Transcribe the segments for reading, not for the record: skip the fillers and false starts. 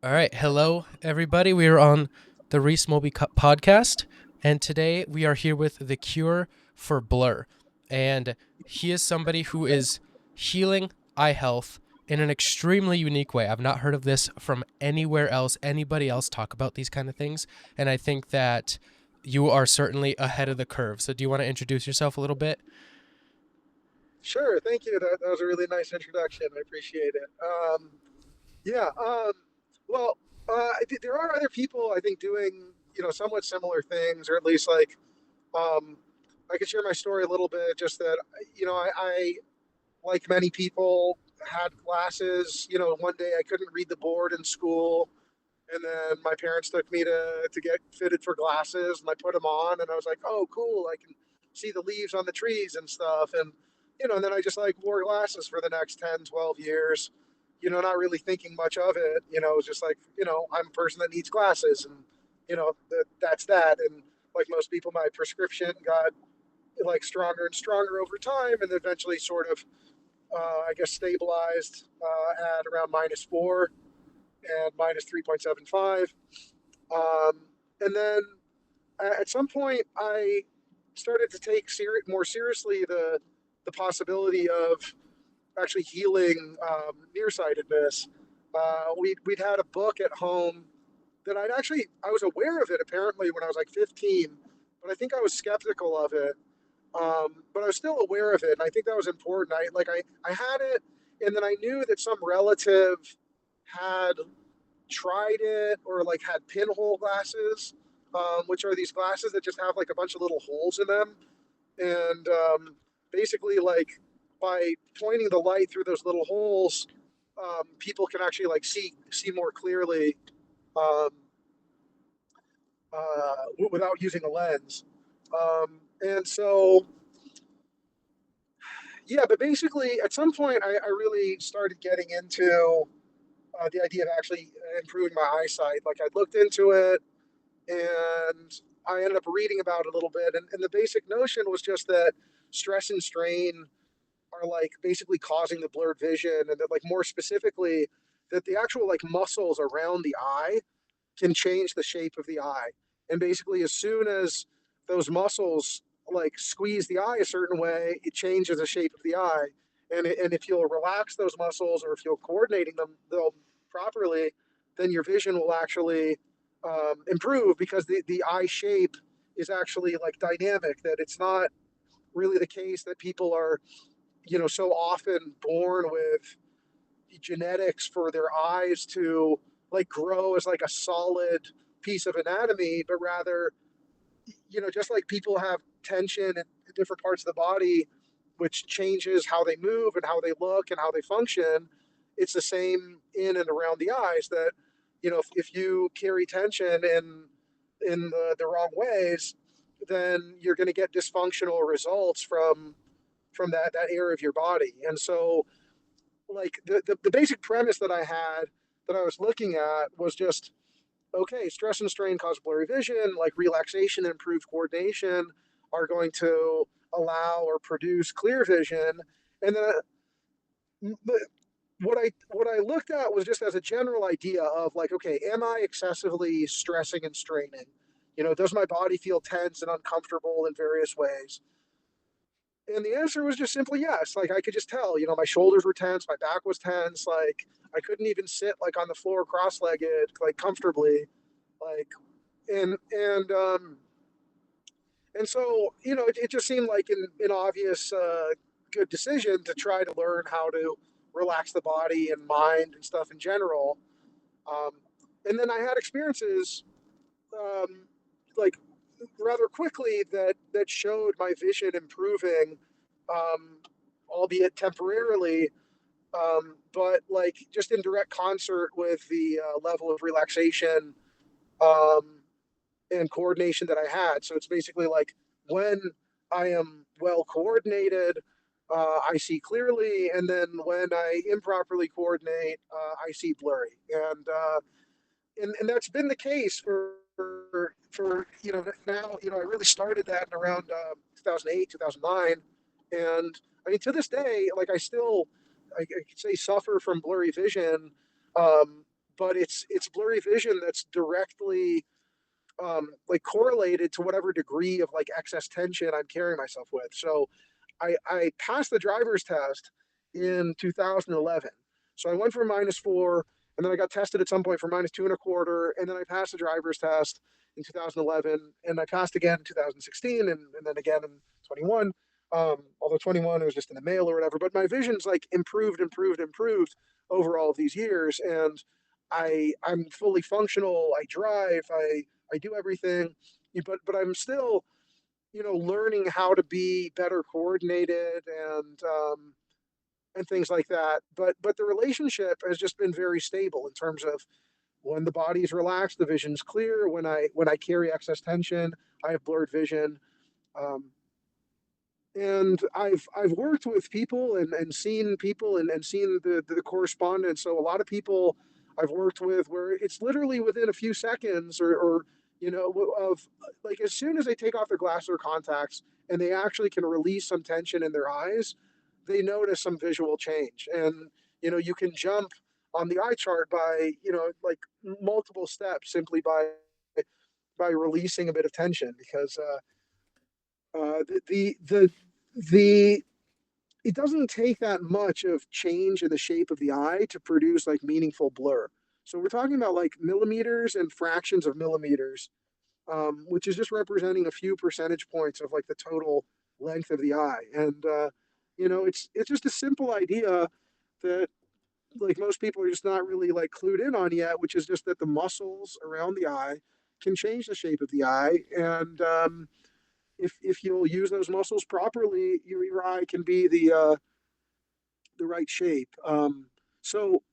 All right. Hello, everybody. We are on the Reese Moby podcast, and today we are here with the cure for blur. And he is somebody who is healing eye health in an extremely unique way. I've not heard of this from anywhere else, anybody else talk about these kind of things. And I think that you are certainly ahead of the curve. So, do you want to introduce yourself a little bit? Sure, thank you. That was a really nice introduction. I appreciate it. Yeah. Well, there are other people I think doing somewhat similar things, or at least um, I could share my story a little bit. Just that I like many people had glasses. One day I couldn't read the board in school, and then my parents took me to get fitted for glasses, and I put them on, and I was like, oh, cool, I can see the leaves on the trees and stuff. And then I just like wore glasses for the next 10, 12 years, not really thinking much of it. It was just like, I'm a person that needs glasses, and that's that. And like most people, my prescription got like stronger and stronger over time, and eventually sort of, I guess, stabilized at around -4 and -3.75. And then at some point, I started to take more seriously the possibility of actually healing nearsightedness. We'd had a book at home that I was aware of it apparently when I was like 15, but I think I was skeptical of it. But I was still aware of it, and I think that was important. I had it, and then I knew that some relative had tried it or like had pinhole glasses, which are these glasses that just have like a bunch of little holes in them, and basically like by pointing the light through those little holes, people can actually like see more clearly, um, without using a lens. And so yeah, but basically at some point I really started getting into the idea of actually improving my eyesight. Like I looked into it, and I ended up reading about it a little bit. And the basic notion was just that stress and strain are like basically causing the blurred vision, and that like more specifically, that the actual like muscles around the eye can change the shape of the eye. And basically, as soon as those muscles like squeeze the eye a certain way, it changes the shape of the eye. And if you'll relax those muscles, or if you're coordinating them properly, then your vision will actually improve, because the eye shape is actually like dynamic. That it's not really the case that people are, so often born with genetics for their eyes to like grow as like a solid piece of anatomy, but rather, just like people have tension in different parts of the body, which changes how they move and how they look and how they function. It's the same in and around the eyes. That if you carry tension in the wrong ways, then you're going to get dysfunctional results from that area of your body. And so like the basic premise that I had, that I was looking at, was just okay, stress and strain cause blurry vision, like relaxation and improved coordination are going to allow or produce clear vision. And what I looked at was just as a general idea of like, okay, am I excessively stressing and straining? Does my body feel tense and uncomfortable in various ways? And the answer was just simply yes. Like I could just tell, my shoulders were tense, my back was tense, like I couldn't even sit like on the floor cross-legged, like comfortably. Like and so, it just seemed like an obvious good decision to try to learn how to relax the body and mind and stuff in general. Um, and then I had experiences, um, like rather quickly, that showed my vision improving, um, albeit temporarily, but like just in direct concert with the level of relaxation, um, and coordination that I had. So it's basically like when I am well coordinated, I see clearly, and then when I improperly coordinate, I see blurry. And that's been the case for now. I really started that in around 2008, 2009, and I mean to this day, like I still, I could say, suffer from blurry vision, but it's blurry vision that's directly like correlated to whatever degree of like excess tension I'm carrying myself with. So I passed the driver's test in 2011. So I went from -4, and then I got tested at some point for -2.25, and then I passed the driver's test in 2011, and I passed again in 2016, and then again in 21. Although 21 it was just in the mail or whatever, but my vision's like improved over all of these years, and I'm fully functional. I drive. I do everything, but I'm still learning how to be better coordinated and things like that. But the relationship has just been very stable in terms of when the body's relaxed, the vision's clear. When I carry excess tension, I have blurred vision. Um, and I've worked with people and seen people and seen the correspondence. So a lot of people I've worked with where it's literally within a few seconds or of like as soon as they take off their glasses or contacts and they actually can release some tension in their eyes, they notice some visual change. And you can jump on the eye chart by like multiple steps simply by releasing a bit of tension because the it doesn't take that much of change in the shape of the eye to produce like meaningful blur. So we're talking about like millimeters and fractions of millimeters, which is just representing a few percentage points of like the total length of the eye. And it's just a simple idea that like most people are just not really like clued in on yet, which is just that the muscles around the eye can change the shape of the eye, and if you'll use those muscles properly, your eye can be the right shape. So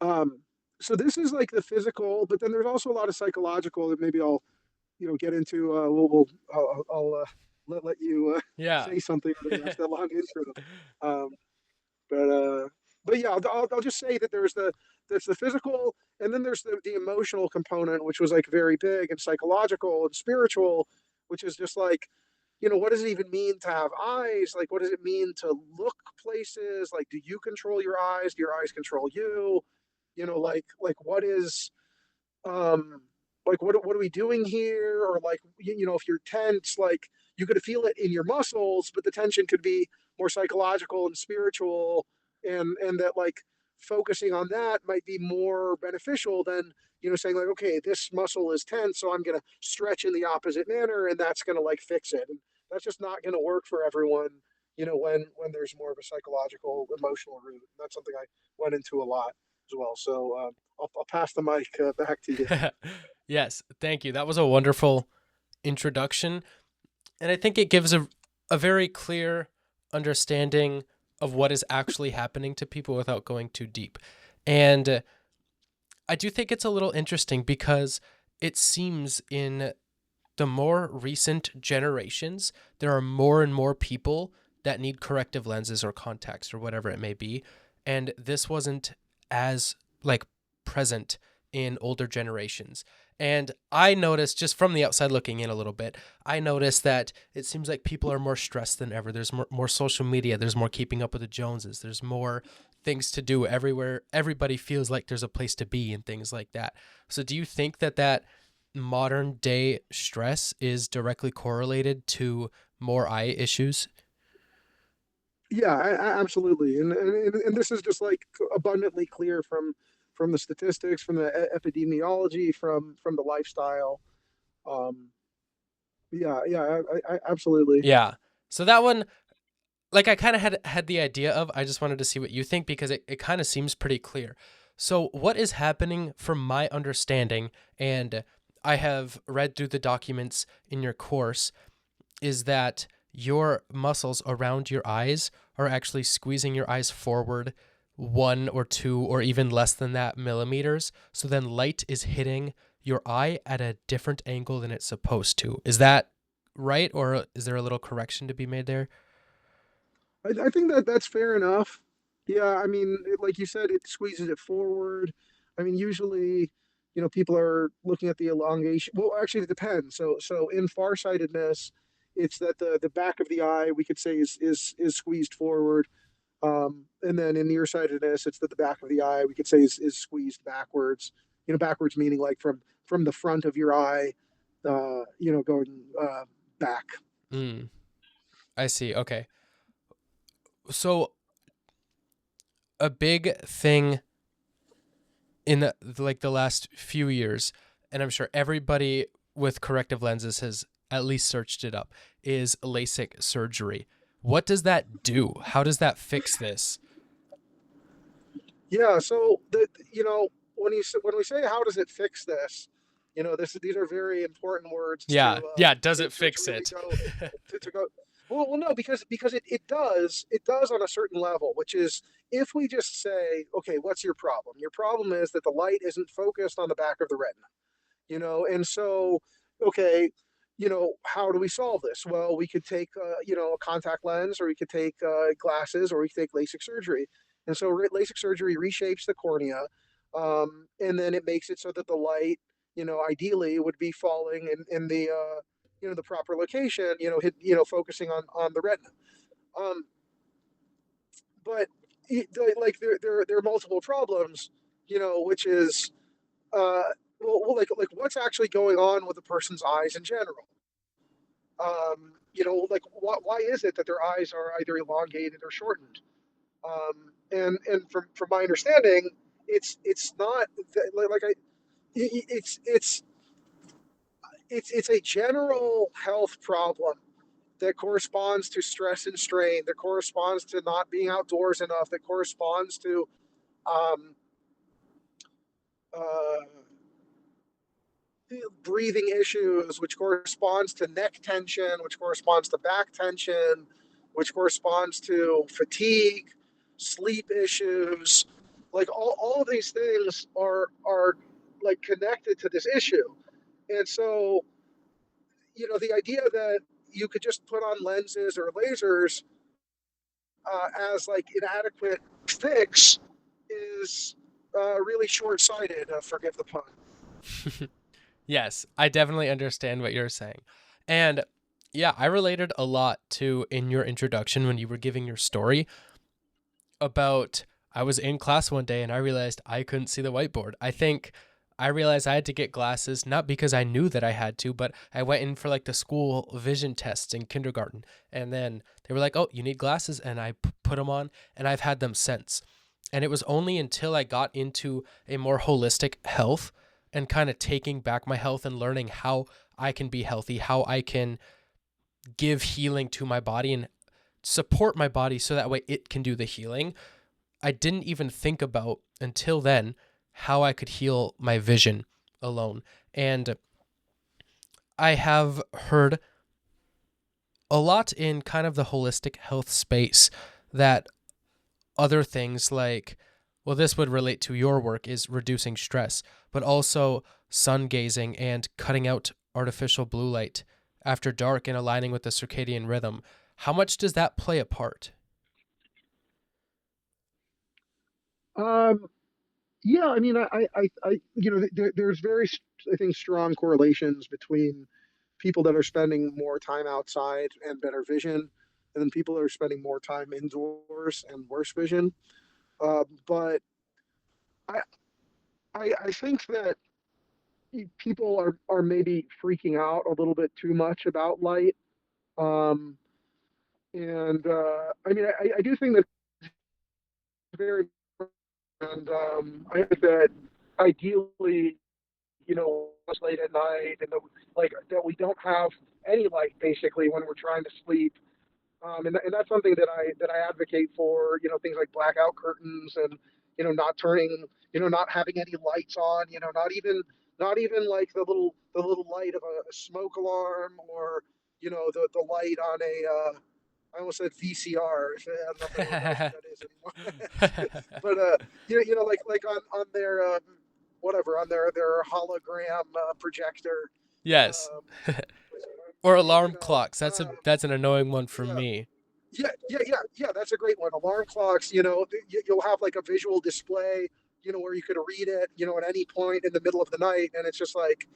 um, so this is like the physical, but then there's also a lot of psychological that maybe I'll get into. I'll let you Yeah. say something after that long intro. Um, but uh, but yeah, I'll just say that there's the physical, and then there's the emotional component, which was like very big, and psychological and spiritual, which is just like what does it even mean to have eyes? Like, what does it mean to look places? Like, do you control your eyes? Do your eyes control you? Like what is um like what are we doing here? Or like if you're tense, like you could feel it in your muscles, but the tension could be more psychological and spiritual, and that like focusing on that might be more beneficial than saying like, okay, this muscle is tense, so I'm going to stretch in the opposite manner, and that's going to like fix it. And that's just not going to work for everyone. When there's more of a psychological, emotional root. That's something I went into a lot as well. So I'll pass the mic back to you. Yes, thank you. That was a wonderful introduction. And I think it gives a very clear understanding of what is actually happening to people without going too deep. And I do think it's a little interesting because it seems in the more recent generations, there are more and more people that need corrective lenses or contacts or whatever it may be. And this wasn't as like present in older generations. And I noticed just from the outside looking in a little bit, I noticed that it seems like people are more stressed than ever. There's more social media. There's more keeping up with the Joneses. There's more things to do everywhere. Everybody feels like there's a place to be and things like that. So do you think that modern day stress is directly correlated to more eye issues? Yeah, absolutely, and this is just like abundantly clear from the statistics, from the epidemiology, from the lifestyle. Um, yeah, yeah, absolutely. Yeah. So that one, like I kind of had the idea of, I just wanted to see what you think because it kind of seems pretty clear. So what is happening from my understanding, and I have read through the documents in your course, is that your muscles around your eyes are actually squeezing your eyes forward 1 or 2 or even less than that millimeters. So then light is hitting your eye at a different angle than it's supposed to. Is that right? Or is there a little correction to be made there? I think that that's fair enough. Yeah, I mean, like you said, it squeezes it forward. I mean, usually, people are looking at the elongation. Well, actually, it depends. So in farsightedness, it's that the back of the eye we could say is squeezed forward. And then in nearsightedness, it's that the back of the eye we could say is squeezed backwards. Backwards meaning like from the front of your eye, going back. Mm, I see. Okay. So a big thing in like the last few years, and I'm sure everybody with corrective lenses has at least searched it up, is LASIK surgery. What does that do? How does that fix this? Yeah. So when we say how does it fix this, these are very important words Yeah. to Yeah. Does to, it to, to fix really it? go to go. Well, no, because it does on a certain level, which is if we just say, okay, what's your problem? Your problem is that the light isn't focused on the back of the retina. And so, okay, how do we solve this? Well, we could take a contact lens, or we could take glasses, or we could take LASIK surgery. And so LASIK surgery reshapes the cornea, and then it makes it so that the light, ideally would be falling in the proper location, focusing on the retina. um, but like there are multiple problems, which is uh, like what's actually going on with a person's eyes in general. Like why is it that their eyes are either elongated or shortened? And from my understanding, it's not like it's a general health problem that corresponds to stress and strain, that corresponds to not being outdoors enough, that corresponds to um, uh, breathing issues, which corresponds to neck tension, which corresponds to back tension, which corresponds to fatigue, sleep issues. Like all of these things are like connected to this issue. And so, the idea that you could just put on lenses or lasers as like inadequate fix is really short-sighted. Forgive the pun. Yes, I definitely understand what you're saying. And yeah, I related a lot to in your introduction when you were giving your story about I was in class one day and I realized I couldn't see the whiteboard. I think I realized I had to get glasses, not because I knew that I had to, but I went in for like the school vision tests in kindergarten. And then they were like, oh, you need glasses. And I put them on and I've had them since. And it was only until I got into a more holistic health and kind of taking back my health and learning how I can be healthy, how I can give healing to my body and support my body so that way it can do the healing. I didn't even think about until then how I could heal my vision alone. And I have heard a lot in kind of the holistic health space that other things like, well, this would relate to your work, is reducing stress, but also sun gazing and cutting out artificial blue light after dark and aligning with the circadian rhythm. How much does that play a part? Um, Yeah, I mean, there's very, I think, strong correlations between people that are spending more time outside and better vision, and then people that are spending more time indoors and worse vision. But I, I think that people are maybe freaking out a little bit too much about light. Um, and I mean, I do think that it's very, and I think that ideally, it's late at night, and that we don't have any light basically when we're trying to sleep. And that's something that I advocate for. Things like blackout curtains, and not turning, not having any lights on. Not even like the little light of a smoke alarm, or the light on a I almost said VCR. I don't know if anyone knows what that is anymore. But like on their whatever, on their hologram projector. Yes. Um, Or you, you alarm know, clocks. That's a uh, that's an annoying one for yeah, me. yeah. That's a great one. Alarm clocks. You'll have like a visual display. Where you could read it. At any point in the middle of the night, and it's just like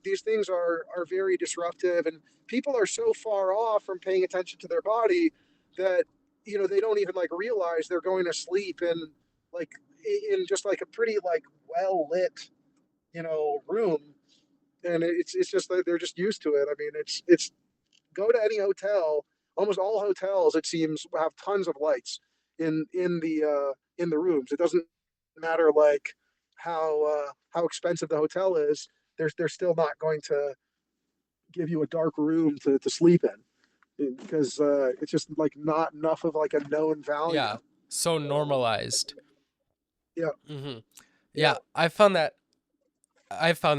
these things are very disruptive, and people are so far off from paying attention to their body that they don't even like realize they're going to sleep like in just like a pretty like well lit, room. And it's just that they're just used to it. I mean, it's go to any hotel. Almost all hotels, it seems, have tons of lights in the rooms. It doesn't matter like how expensive the hotel is. They're still not going to give you a dark room to sleep in because it's just like not enough of like a known value. Yeah. So So normalized. yeah, Hmm. yeah, Yeah, I found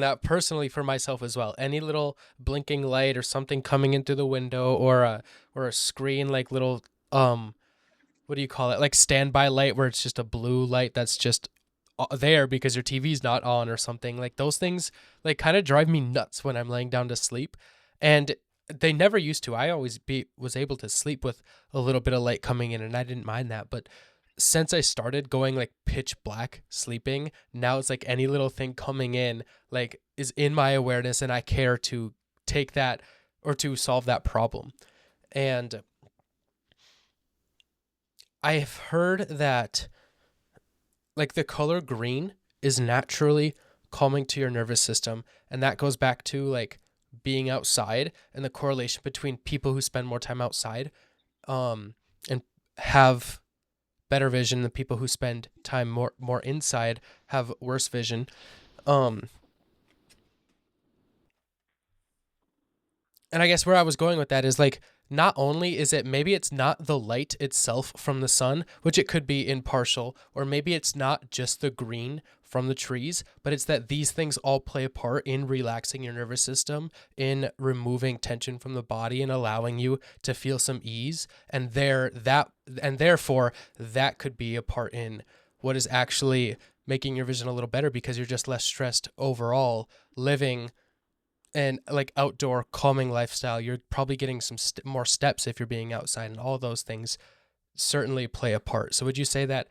that personally for myself as well. Any little blinking light or something coming in through the window, or a screen like little what do you call it? Like standby light where it's just a blue light that's just there because your TV's not on or something. Like those things like kind of drive me nuts when I'm laying down to sleep. And they never used to. I always be was able to sleep with a little bit of light coming in and I didn't mind that. But since I started going like pitch black sleeping, now it's like any little thing coming in like is in my awareness and I care to take that or to solve that problem. And I've heard that like the color green is naturally calming to your nervous system, and that goes back to like being outside and the correlation between people who spend more time outside and have better vision than people who spend time more inside have worse vision. um And I guess where I was going with that is like not only is it maybe it's not the light itself from the sun, which it could be in partial, or maybe it's not just the green from the trees, but it's that these things all play a part in relaxing your nervous system, in removing tension from the body and allowing you to feel some ease, and therefore that could be a part in what is actually making your vision a little better because you're just less stressed overall living and like outdoor calming lifestyle. You're probably getting some more steps if you're being outside, and all those things certainly play a part. So would you say that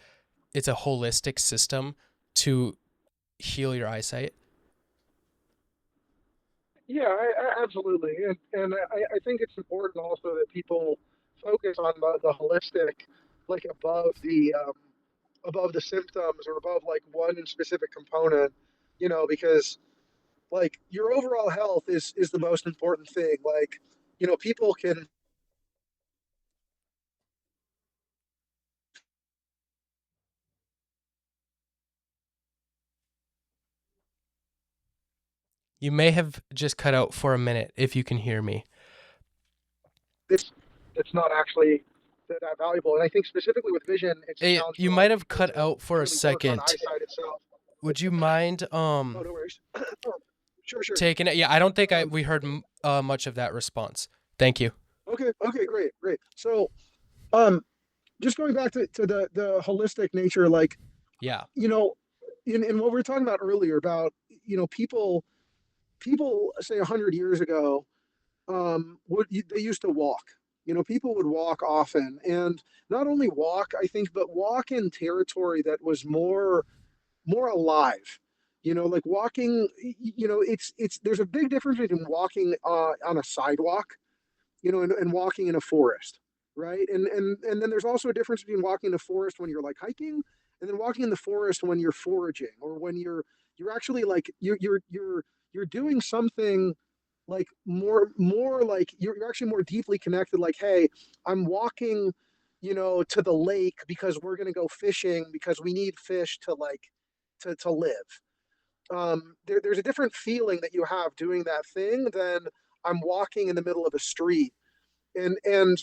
it's a holistic system to heal your eyesight? yeah, absolutely. And I think it's important also that people focus on the holistic, like above the symptoms or above like one specific component, because like your overall health is the most important thing. Like, people can. You may have just cut out for a minute if you can hear me. This it's not actually that valuable. And I think specifically with vision, it's challenged for You a lot might of have people cut out to for a really work on second. eyesight itself. Would you mind Oh, no worries. Oh, sure, sure. taking it? Yeah, I don't think I Um, we heard much of that response. Thank you. okay, okay, great, great. So, um, just going back to the holistic nature, like, Yeah. you know, in what we were talking about earlier about, people say 100 years ago, they used to walk. People would walk often, and not only walk, I think, but walk in territory that was more alive. Like walking. It's there's a big difference between walking on a sidewalk, and walking in a forest, right? And then there's also a difference between walking in a forest when you're like hiking, and then walking in the forest when you're foraging, or when you're actually like you're doing something like more like you're actually more deeply connected. Like, hey, I'm walking, to the lake because we're gonna go fishing because we need fish to like to live. There's a different feeling that you have doing that thing than I'm walking in the middle of a street. And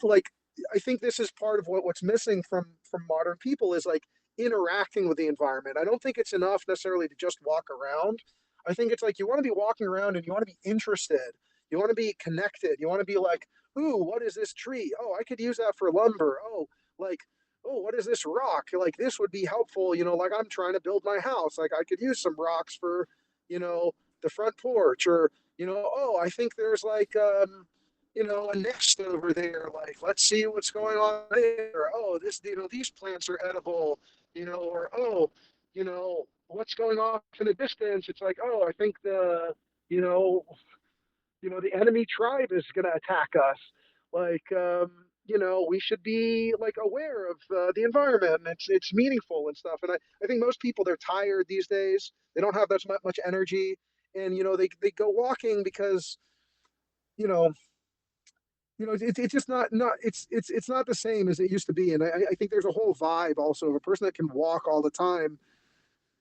like, I think this is part of what's missing from modern people is like interacting with the environment. I don't think it's enough necessarily to just walk around. I think it's like you want to be walking around and you want to be interested. You want to be connected. You want to be like, ooh, what is this tree? Oh, I could use that for lumber. Like, oh, what is this rock? Like this would be helpful. Like I'm trying to build my house. Like I could use some rocks for, the front porch, or oh, I think there's like a nest over there. Like, let's see what's going on there. Oh, these plants are edible, or oh, what's going on in the distance. It's like, oh, I think you know, the enemy tribe is going to attack us. Like, we should be like aware of the environment, and it's meaningful and stuff. And I think most people, they're tired these days. They don't have that much energy, and they go walking because you know it's just not it's not the same as it used to be. And I think there's a whole vibe also of a person that can walk all the time.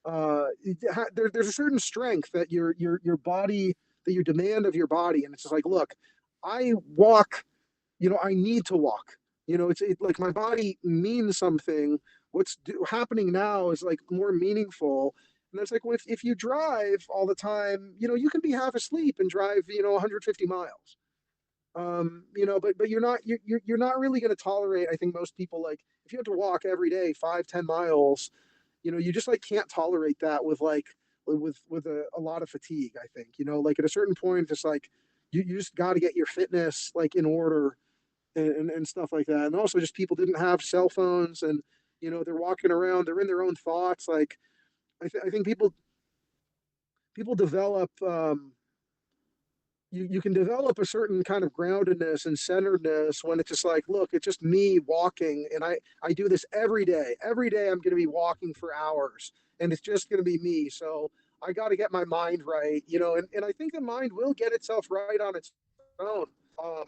There's a certain strength that your body, that you demand of your body, and it's just like, look, I walk, I need to walk. Like my body means something. Happening now is like more meaningful. And it's like, well, if you drive all the time, you can be half asleep and drive, 150 miles. But you're not really going to tolerate. I think most people, like, if you have to walk every day 5-10 miles, you just like can't tolerate that with like with a lot of fatigue. I think, like at a certain point, just like you just got to get your fitness like in order, and stuff like that. And also, just people didn't have cell phones, and they're walking around, they're in their own thoughts. Like I think people develop you can develop a certain kind of groundedness and centeredness when it's just like, look, it's just me walking, and I do this every day. Every day I'm going to be walking for hours, and it's just going to be me. So I got to get my mind right, and I think the mind will get itself right on its own, um,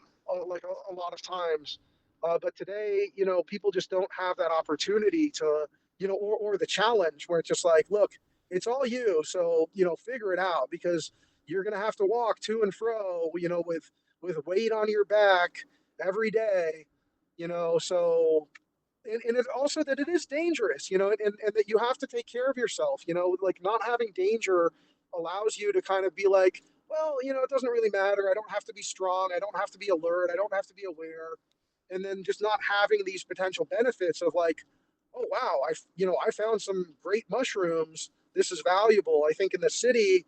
like a lot of times. But today, people just don't have that opportunity to, or the challenge where it's just like, look, it's all you. So, figure it out, because you're going to have to walk to and fro, with weight on your back every day, so, and it's also that it is dangerous, and that you have to take care of yourself, like not having danger allows you to kind of be like, well, it doesn't really matter. I don't have to be strong. I don't have to be alert. I don't have to be aware. And then just not having these potential benefits of like, oh, wow, I found some great mushrooms. This is valuable. I think in the city,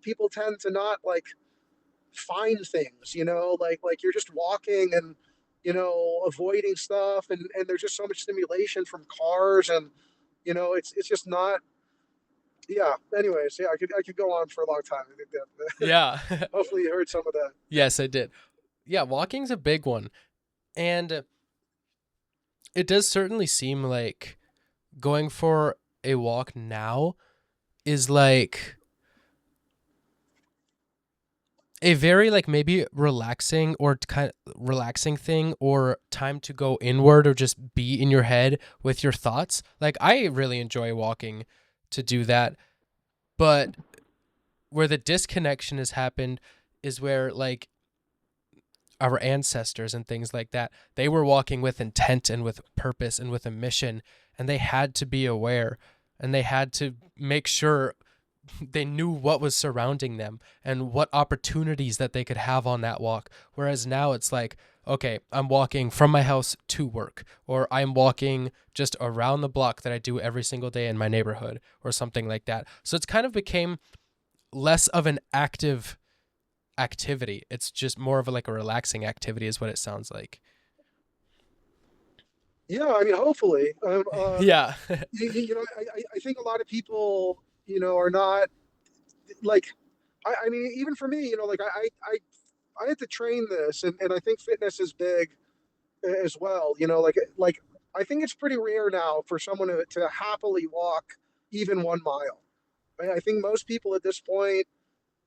people tend to not like find things, like you're just walking and, avoiding stuff. And there's just so much stimulation from cars, and, it's just not, yeah. Anyways, yeah, I could go on for a long time. I think that Yeah. hopefully you heard some of that. Yes, I did. Yeah, walking's a big one. And it does certainly seem like going for a walk now is like a very like maybe relaxing or kind of relaxing thing, or time to go inward or just be in your head with your thoughts. Like I really enjoy walking to do that, but where the disconnection has happened is where like our ancestors and things like that, they were walking with intent and with purpose and with a mission, and they had to be aware, and they had to make sure they knew what was surrounding them and what opportunities that they could have on that walk. Whereas now it's like, okay, I'm walking from my house to work, or I'm walking just around the block that I do every single day in my neighborhood, or something like that. So it's kind of became less of an active activity. It's just more of like a relaxing activity, is what it sounds like. Yeah, I mean, hopefully, Yeah. I think a lot of people, are not like, I mean, even for me, like I had to train this, and I think fitness is big as well. Like I think it's pretty rare now for someone to happily walk even 1 mile. I think most people at this point,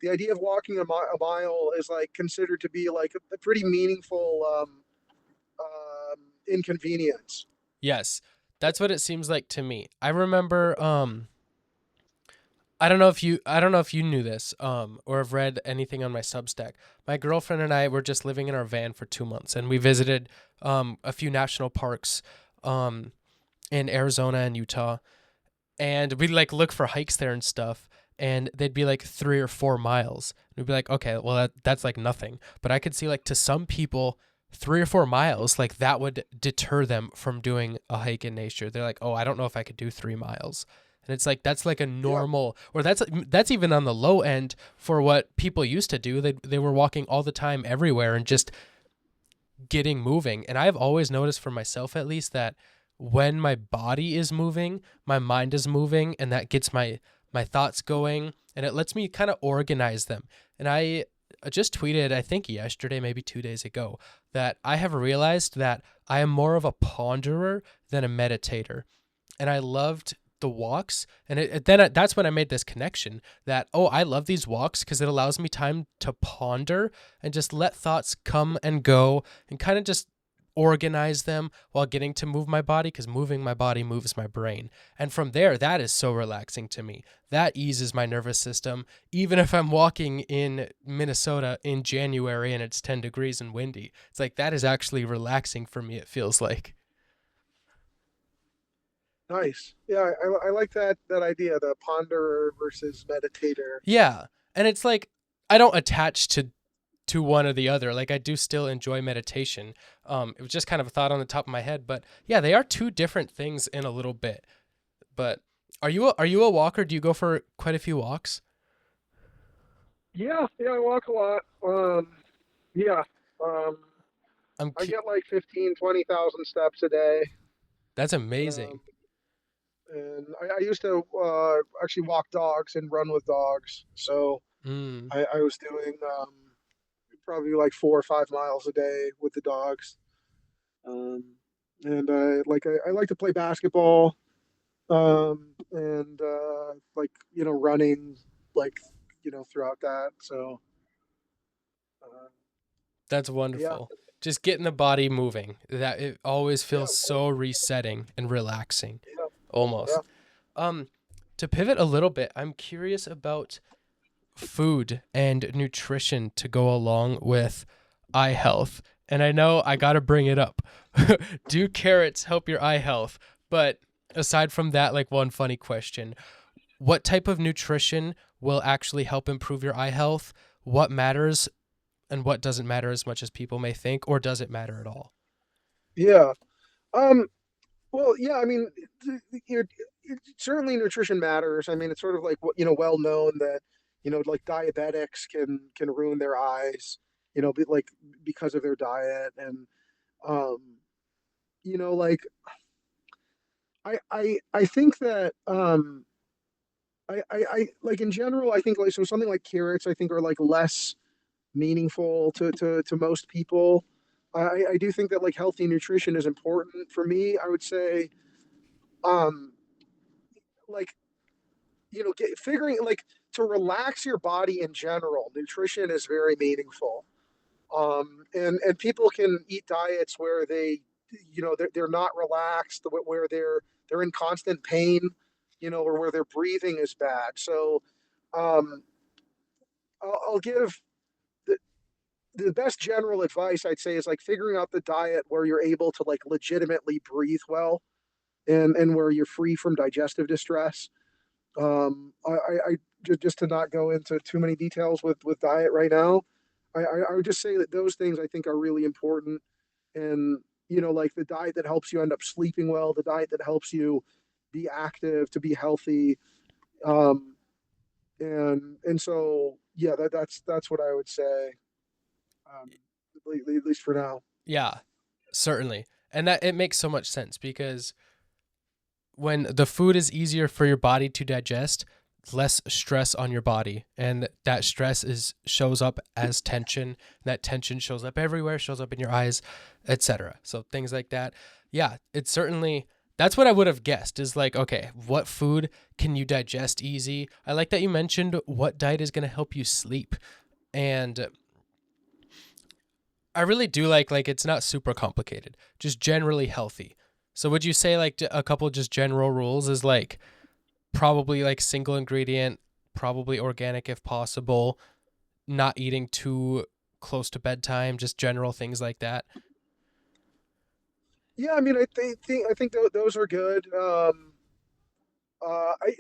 the idea of walking a mile is like considered to be like a pretty meaningful inconvenience. Yes. That's what it seems like to me. I remember I don't know if you knew this or have read anything on my Substack. My girlfriend and I were just living in our van for 2 months, and we visited a few national parks um in Arizona and Utah, and we'd like look for hikes there and stuff, and they'd be like 3 or 4 miles. And we'd be like, okay, well that's like nothing. But I could see like to some people 3 or 4 miles, like that would deter them from doing a hike in nature. They're like, oh, I don't know if I could do 3 miles. And it's like that's like a Yeah, normal, or that's even on the low end for what people used to do. They were walking all the time everywhere and just getting moving. And I've always noticed for myself at least that when my body is moving, my mind is moving, and that gets my thoughts going, and it lets me kind of organize them. And I just tweeted, I think yesterday, maybe 2 days ago, that I have realized that I am more of a ponderer than a meditator. And I loved the walks. And that's when I made this connection that, oh, I love these walks because it allows me time to ponder and just let thoughts come and go and kind of just organize them while getting to move my body, because moving my body moves my brain. And from there, that is so relaxing to me. That eases my nervous system. Even if I'm walking in Minnesota in January and it's 10 degrees and windy, it's like that is actually relaxing for me, it feels like. Nice. Yeah, I like that idea, the ponderer versus meditator. Yeah. And it's like I don't attach to one or the other. Like I do still enjoy meditation. It was just kind of a thought on the top of my head, but yeah, they are two different things in a little bit. But are you a walker? Do you go for quite a few walks? Yeah, yeah, I walk a lot. Yeah. Um, I'm I cu- get like 15, 20,000 steps a day. that's Um, amazing. and I used to actually walk dogs and run with dogs. So Mm. I was doing probably like 4 or 5 miles a day with the dogs. Um, and I like to play basketball, and like running like throughout that. So uh, That's yeah, wonderful. Just getting the body moving. That it always yeah, feels so resetting and relaxing yeah, yeah, almost. Um to pivot a little bit, I'm curious about food and nutrition to go along with eye health. And I know I got to bring it up. Do carrots help your eye health? But aside from that, like one funny question, what type of nutrition will actually help improve your eye health? What matters and what doesn't matter as much as people may think, or does it matter at all? yeah. Um, well, yeah. I mean, certainly nutrition matters. I mean, it's sort of like well known that like diabetics can ruin their eyes, like because of their diet, and um, like I think that I like in general, I think like so something like carrots I think are like less meaningful to most people. I do think that like healthy nutrition is important for me. I would say um like figuring like to relax your body in general, nutrition is very meaningful. And people can eat diets where they're not relaxed, where they're in constant pain, or where their breathing is bad. So um, I'll give the, the best general advice I'd say is like figuring out the diet where you're able to like legitimately breathe well, and where you're free from digestive distress. I just to not go into too many details with diet right now. I would just say that those things I think are really important, and like the diet that helps you end up sleeping well, the diet that helps you be active, to be healthy, um, and so yeah, that's what I would say, um, at least for now. Yeah, certainly. And that it makes so much sense because when the food is easier for your body to digest, less stress on your body, and that stress is shows up as tension. That tension shows up everywhere, shows up in your eyes, etc. So things like that. Yeah, it's certainly that's what I would have guessed is like, okay, what food can you digest easy? I like that you mentioned what diet is going to help you sleep. And I really do like it's not super complicated, just generally healthy. So would you say like a couple just general rules is like probably like single ingredient, probably organic if possible, not eating too close to bedtime, just general things like that. Yeah, I mean, I think those are good. I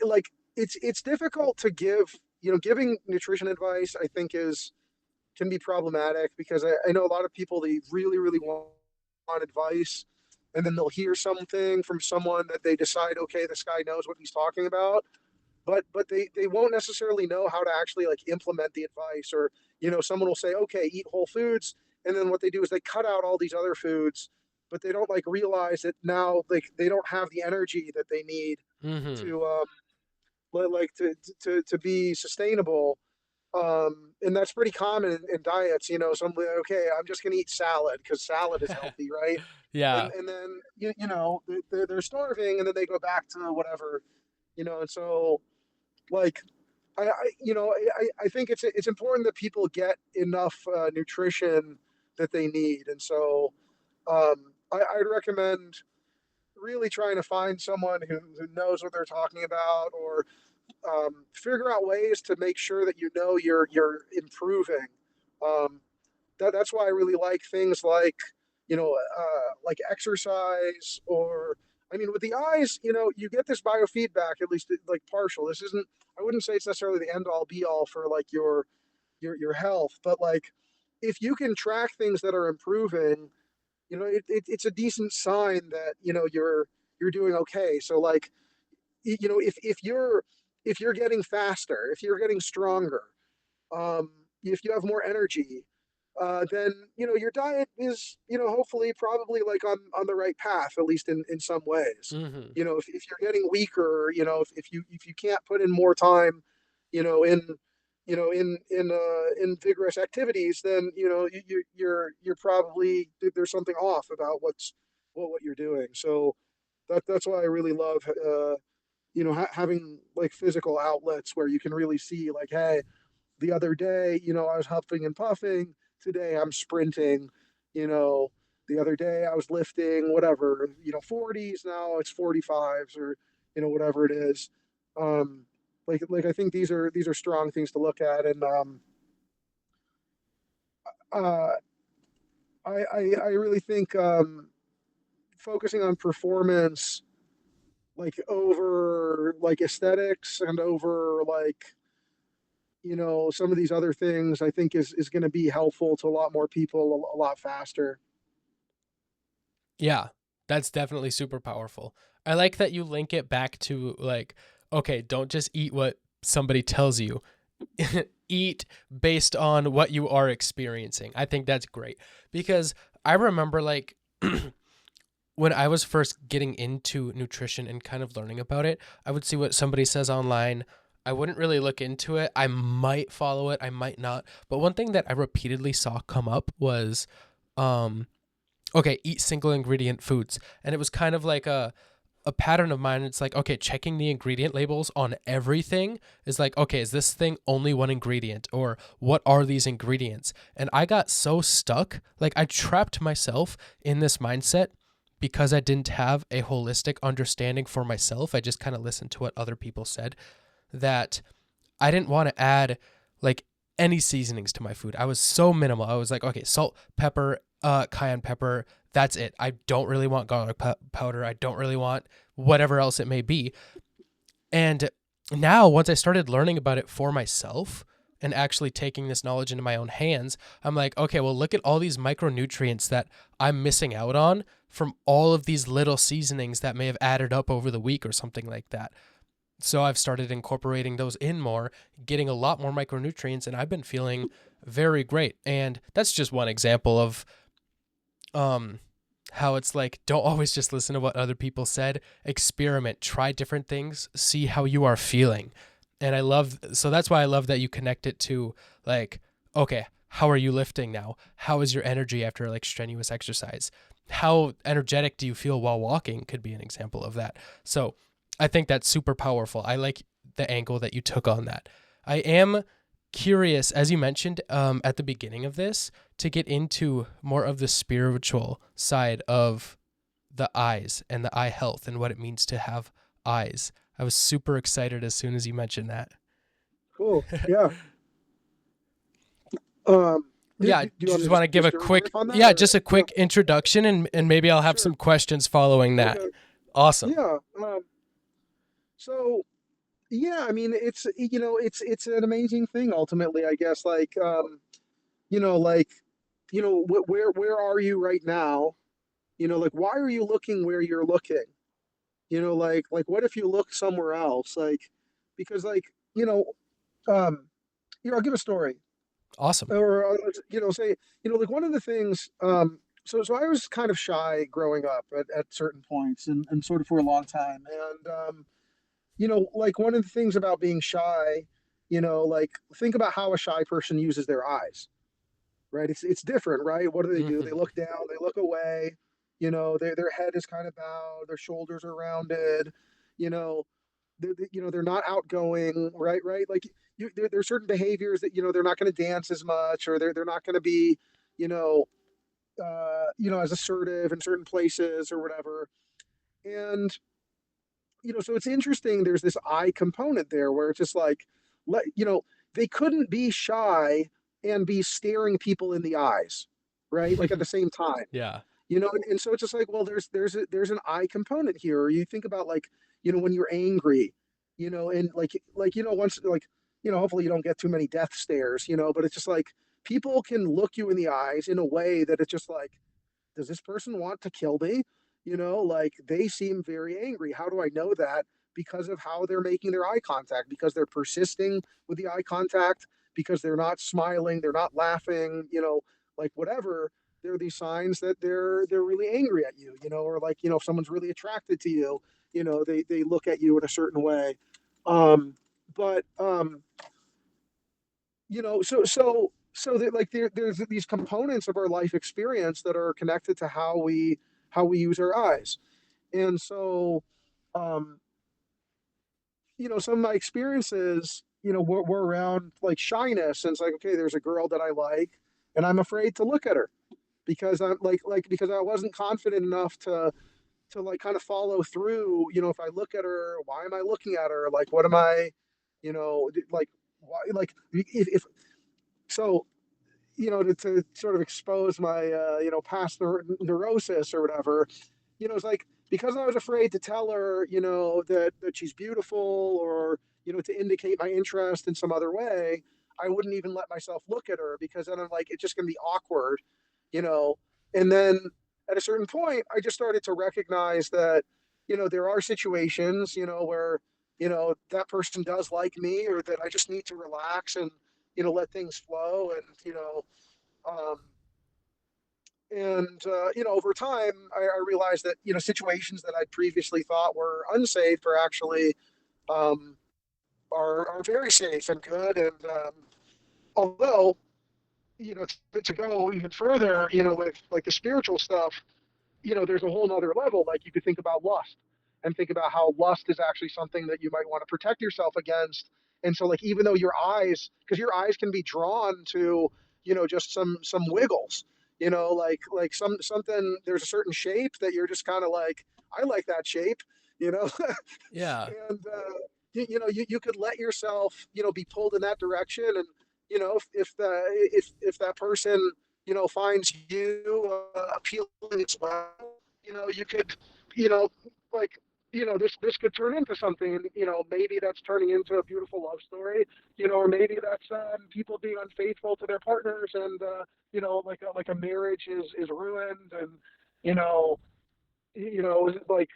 like it's difficult to give, giving nutrition advice. I think is can be problematic because I know a lot of people, they really really want advice, and then they'll hear something from someone that they decide, okay, this guy knows what he's talking about, but they won't necessarily know how to actually like implement the advice. Or someone will say, okay, eat whole foods, and then what they do is they cut out all these other foods, but they don't like realize that now like they don't have the energy that they need Mm-hmm. to like to be sustainable. And that's pretty common in diets. Somebody, okay, I'm just going to eat salad because salad is healthy, right? And Yeah. and then they're starving, and then they go back to whatever, and so like I think it's important that people get enough nutrition that they need, and so I'd recommend really trying to find someone who knows what they're talking about, or figure out ways to make sure that you're improving. Um, that's why I really like things like exercise, or I mean, with the eyes, you get this biofeedback, at least like partial. This isn't, I wouldn't say it's necessarily the end all be all for like your health, but like if you can track things that are improving, it's a decent sign that you're doing okay. So like if you're getting faster, if you're getting stronger, if you have more energy, then your diet is hopefully probably like on the right path, at least in some ways. Hmm. If you're getting weaker, if you can't put in more time, in in vigorous activities, then you're probably there's something off about what you're doing. So that's why I really love having like physical outlets where you can really see like, hey, the other day, I was huffing and puffing. Today I'm sprinting. You know, the other day I was lifting, whatever, 40s, now it's 45s, or, whatever it is. Um, like I think these are strong things to look at. And uh, I really think focusing on performance, like over like aesthetics and over like some of these other things, I think is going to be helpful to a lot more people a lot faster. Yeah, that's definitely super powerful. I like that you link it back to like, okay, don't just eat what somebody tells you. Eat based on what you are experiencing. I think that's great because I remember like when I was first getting into nutrition and kind of learning about it, I would see what somebody says online. I wouldn't really look into it. I might follow it, I might not. But one thing that I repeatedly saw come up was um okay, eat single ingredient foods. And it was kind of like a pattern of mine. It's like, okay, checking the ingredient labels on everything is like, okay, is this thing only one ingredient, or what are these ingredients? And I got so stuck, like I trapped myself in this mindset because I didn't have a holistic understanding for myself. I just kind of listened to what other people said, that I didn't want to add like any seasonings to my food. I was so minimal. I was like, okay, salt, pepper, cayenne pepper, that's it. I don't really want garlic powder. I don't really want whatever else it may be. And now, once I started learning about it for myself and actually taking this knowledge into my own hands, I'm like, okay, well, look at all these micronutrients that I'm missing out on from all of these little seasonings that may have added up over the week or something like that. So I've started incorporating those in more, getting a lot more micronutrients, and I've been feeling very great. And that's just one example of um how it's like, don't always just listen to what other people said. Experiment, try different things, see how you are feeling. And I love, so that's why I love that you connect it to like, okay, how are you lifting now? How is your energy after like strenuous exercise? How energetic do you feel while walking could be an example of that. So I think that's super powerful. I like the angle that you took on that. I am curious, as you mentioned at the beginning of this, to get into more of the spiritual side of the eyes and the eye health and what it means to have eyes. I was super excited as soon as you mentioned that. Cool. Yeah. Um, Yeah, do you want just to want to give just a do a riff quick, on that, yeah, or just a yeah, quick introduction, and maybe I'll have sure. some questions following that. Okay. Awesome. Yeah. So yeah, I mean, it's an amazing thing ultimately, I guess. Like, like, where are you right now? Like, why are you looking where you're looking? Like what if you look somewhere else? Like, because like, I'll give a story. Awesome. Or say, like one of the things, so I was kind of shy growing up at certain points, and sort of for a long time. And like one of the things about being shy, Like think about how a shy person uses their eyes, right? It's different, right? What do? They Hmm. look down, they look away. Their head is kind of bowed, their shoulders are rounded. You know, they're not outgoing, right? Right? Like there's certain behaviors that they're not going to dance as much, or they're not going to be, you know, as assertive in certain places or whatever. And so it's interesting. There's this eye component there where it's just like, let they couldn't be shy and be staring people in the eyes, right? Like at the same time, Yeah. and so it's just like, well, there's an eye component here. Or you think about like, when you're angry, and like once like, hopefully you don't get too many death stares, but it's just like people can look you in the eyes in a way that it's just like, does this person want to kill me? Like they seem very angry. How do I know that? Because of how they're making their eye contact, because they're persisting with the eye contact, because they're not smiling, they're not laughing, like whatever. There are these signs that they're really angry at you, or like, if someone's really attracted to you, they look at you in a certain way. But so that like there's these components of our life experience that are connected to how we use our eyes. And so um some of my experiences were around like shyness, and it's like, okay, there's a girl that I like and I'm afraid to look at her because I'm like because I wasn't confident enough to like kind of follow through. If I look at her, why am I looking at her? Like what am I, like why, like if so to sort of expose my past neurosis or whatever. It's like because I was afraid to tell her that she's beautiful, or to indicate my interest in some other way, I wouldn't even let myself look at her, because then I'm like, it's just going to be awkward. you know and then at a certain point I just started to recognize that there are situations where that person does like me, or that I just need to relax and let things flow. And um, over time, I realized that situations that I'd previously thought were unsafe are actually um, are very safe and good. And although to go even further, with like the spiritual stuff, there's a whole nother level. Like you could think about lust, and think about how lust is actually something that you might want to protect yourself against. And so, like, even though your eyes, because your eyes can be drawn to, just some wiggles, like something, there's a certain shape that you're just kind of like, I like that shape, you know, Yeah. and you could let yourself be pulled in that direction. And if that person finds you appealing as well, you could you know like this could turn into something. Maybe that's turning into a beautiful love story, or maybe that's people being unfaithful to their partners, and like a marriage is ruined. And you know like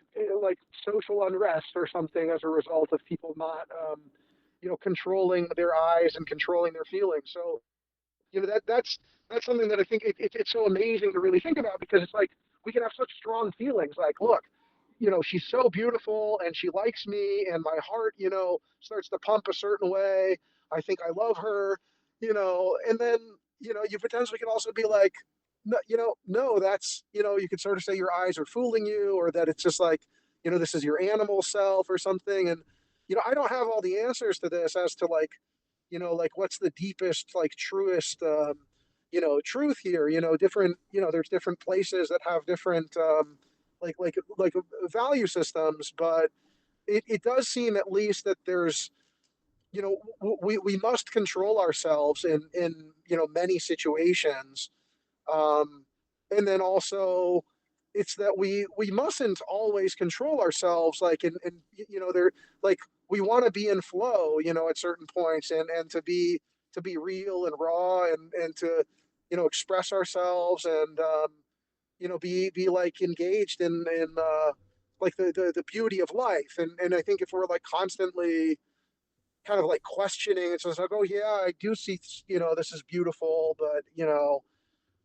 social unrest or something as a result of people not controlling their eyes and controlling their feelings. So that's something that I think it's so amazing to really think about, because it's like we can have such strong feelings. Like, look, she's so beautiful and she likes me, and my heart starts to pump a certain way. I think I love her, and then you potentially can also be like, no, no, that's you could sort of say your eyes are fooling you, or that it's just like this is your animal self or something. And I don't have all the answers to this as to like like what's the deepest, like truest, truth here. Different, there's different places that have different, value systems, but it does seem at least that there's, we must control ourselves in many situations. um, and then also it's that we mustn't always control ourselves, like and they're like, we want to be in flow at certain points, and to be real and raw, and to express ourselves, and be like engaged in like the beauty of life. And I think if we're like constantly kind of like questioning, it's just like, oh yeah, I do see this is beautiful, but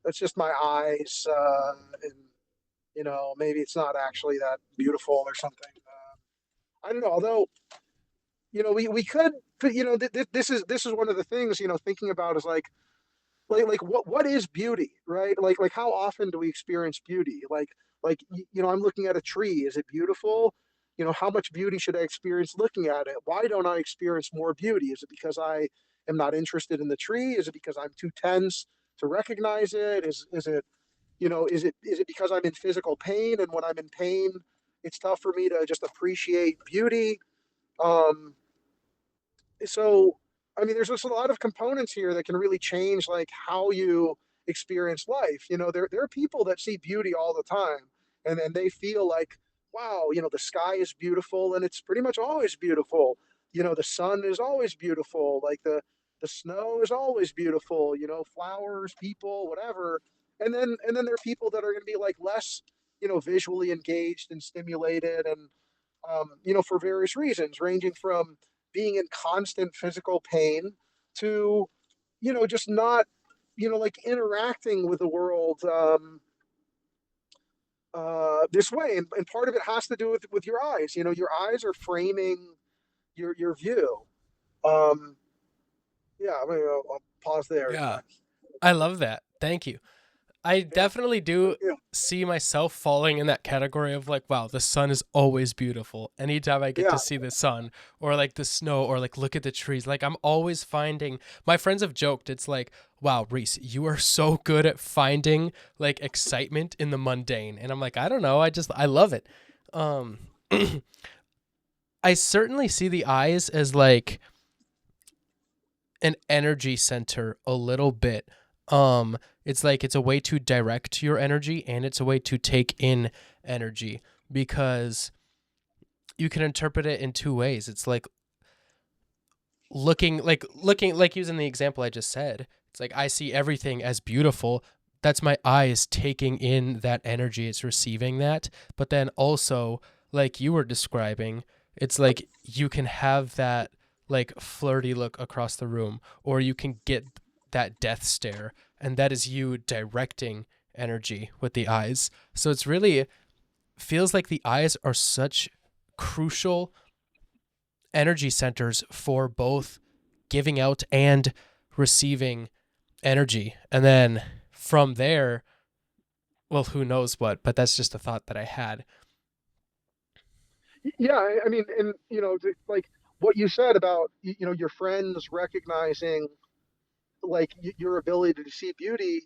that's just my eyes, and maybe it's not actually that beautiful or something. I don't know. Although we could, this is one of the things, thinking about is like what is beauty, right? Like how often do we experience beauty? I'm looking at a tree. Is it beautiful? How much beauty should I experience looking at it? Why don't I experience more beauty? Is it because I am not interested in the tree? Is it because I'm too tense to recognize it? Is it because I'm in physical pain, and when I'm in pain, it's tough for me to just appreciate beauty? Um, so I mean, there's just a lot of components here that can really change like how you experience life. There are people that see beauty all the time, and they feel like, wow, the sky is beautiful, and it's pretty much always beautiful. The sun is always beautiful, like the snow is always beautiful, flowers, people, whatever. And then there are people that are going to be like less, visually engaged and stimulated, and for various reasons, ranging from being in constant physical pain to, just not, like interacting with the world this way. And part of it has to do with your eyes. Your eyes are framing your view. Um, yeah, I'll pause there. Yeah. I love that. Thank you. I Yeah, definitely do yeah, see myself falling in that category of like, wow, the sun is always beautiful. Anytime I get to yeah. see the sun or like the snow or like look at the trees, like I'm always finding, my friends have joked, it's like, wow, Reese, you are so good at finding like excitement in the mundane. And I'm like, I don't know. I love it. Um, I certainly see the eyes as like an energy center a little bit. It's like it's a way to direct your energy and it's a way to take in energy because you can interpret it in two ways. It's like looking like using the example I just said. It's like I see everything as beautiful. That's my eyes taking in that energy. It's receiving that. But then also, like you were describing, it's like you can have that like flirty look across the room, or you can get that death stare, and that is you directing energy with the eyes. So it's really feels like the eyes are such crucial energy centers for both giving out and receiving energy. And then from there, well, who knows what, but that's just a thought that I had. Yeah, I mean, and like what you said about your friends recognizing like your ability to see beauty,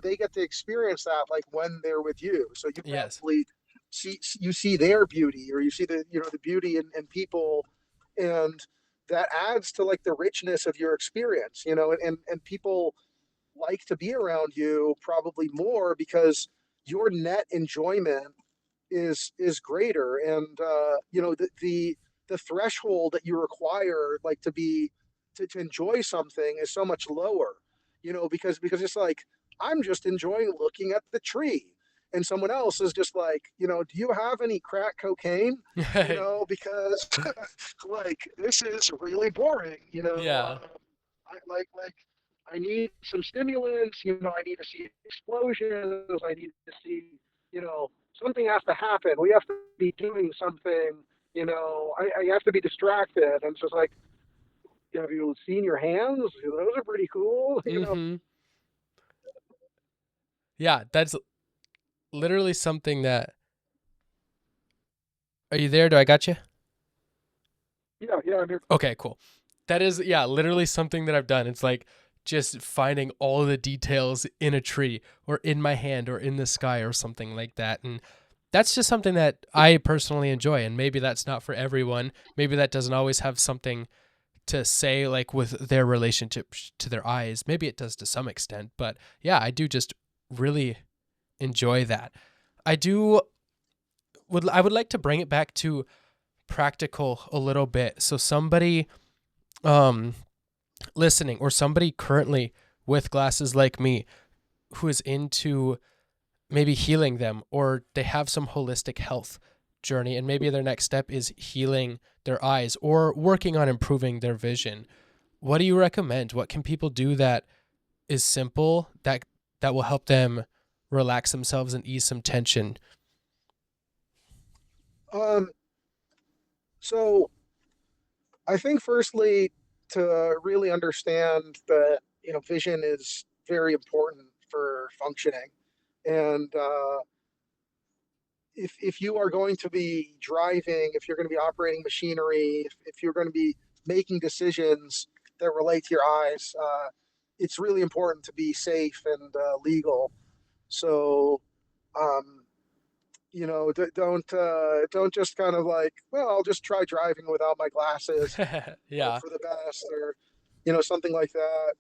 they get to experience that like when they're with you. So you Yes. probably see their beauty, or you see the beauty in people, and that adds to like the richness of your experience. And people like to be around you probably more because your net enjoyment is greater, and the threshold that you require like to enjoy something is so much lower, because it's like I'm just enjoying looking at the tree, and someone else is just like, do you have any crack cocaine, because like this is really boring. Yeah. Like I need some stimulants. I need to see explosions. I need to see, something has to happen. We have to be doing something. I have to be distracted. And it's just like, have you seen your hands? Those are pretty cool. Mm-hmm. Yeah, that's literally something that. Are you there? Do I got you? Yeah, yeah. I'm here. Okay, cool. That is, yeah, literally something that I've done. It's like just finding all the details in a tree or in my hand or in the sky or something like that. And that's just something that I personally enjoy. And maybe that's not for everyone. Maybe that doesn't always have something to say like with their relationship to their eyes. Maybe it does to some extent. But yeah, I do just really enjoy that. I do I would like to bring it back to practical a little bit. So somebody um listening or somebody currently with glasses like me who is into maybe healing them or they have some holistic health journey and maybe their next step is healing their eyes or working on improving their vision. What do you recommend? What can people do that is simple that will help them relax themselves and ease some tension? Um, so I think firstly to really understand that vision is very important for functioning, and if you are going to be driving, if you're going to be operating machinery, if you're going to be making decisions that relate to your eyes, it's really important to be safe and legal. So, um, don't just kind of like, well, I'll just try driving without my glasses and hope Yeah. for the best, or something like that.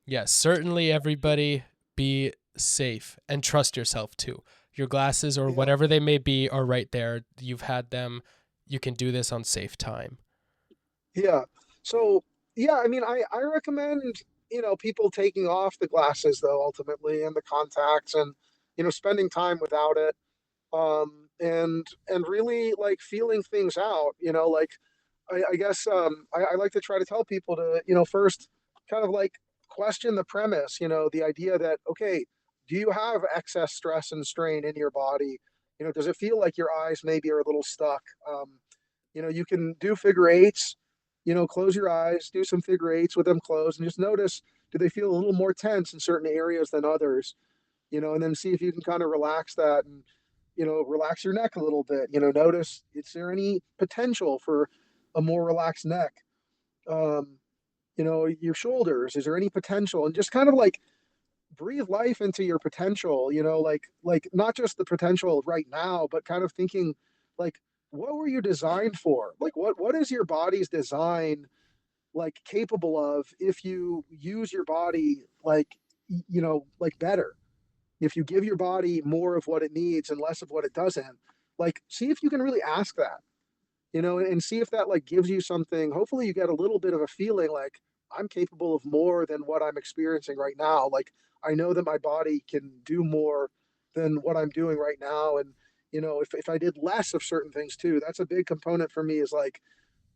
Yes, certainly everybody be safe and trust yourself too. Your glasses or Yeah, whatever they may be are right there. You've had them. You can do this on safe time. yeah. So yeah, I mean, I recommend people taking off the glasses though ultimately, and the contacts, and spending time without it, and really like feeling things out. Like I guess I like to try to tell people to first kind of like question the premise. The idea that, okay, do you have excess stress and strain in your body? Does it feel like your eyes maybe are a little stuck? You can do figure eights. Close your eyes, do some figure eights with them closed, and just notice, do they feel a little more tense in certain areas than others? And then see if you can kind of relax that, and relax your neck a little bit. Notice, is there any potential for a more relaxed neck? um your shoulders, is there any potential? And just kind of like breathe life into your potential, like not just the potential right now, but kind of thinking like, what were you designed for? Like, what is your body's design like capable of if you use your body like like better, if you give your body more of what it needs and less of what it doesn't. Like, see if you can really ask that, and see if that like gives you something. Hopefully you get a little bit of a feeling like, I'm capable of more than what I'm experiencing right now. Like, I know that my body can do more than what I'm doing right now. And if I did less of certain things too, that's a big component for me, is like,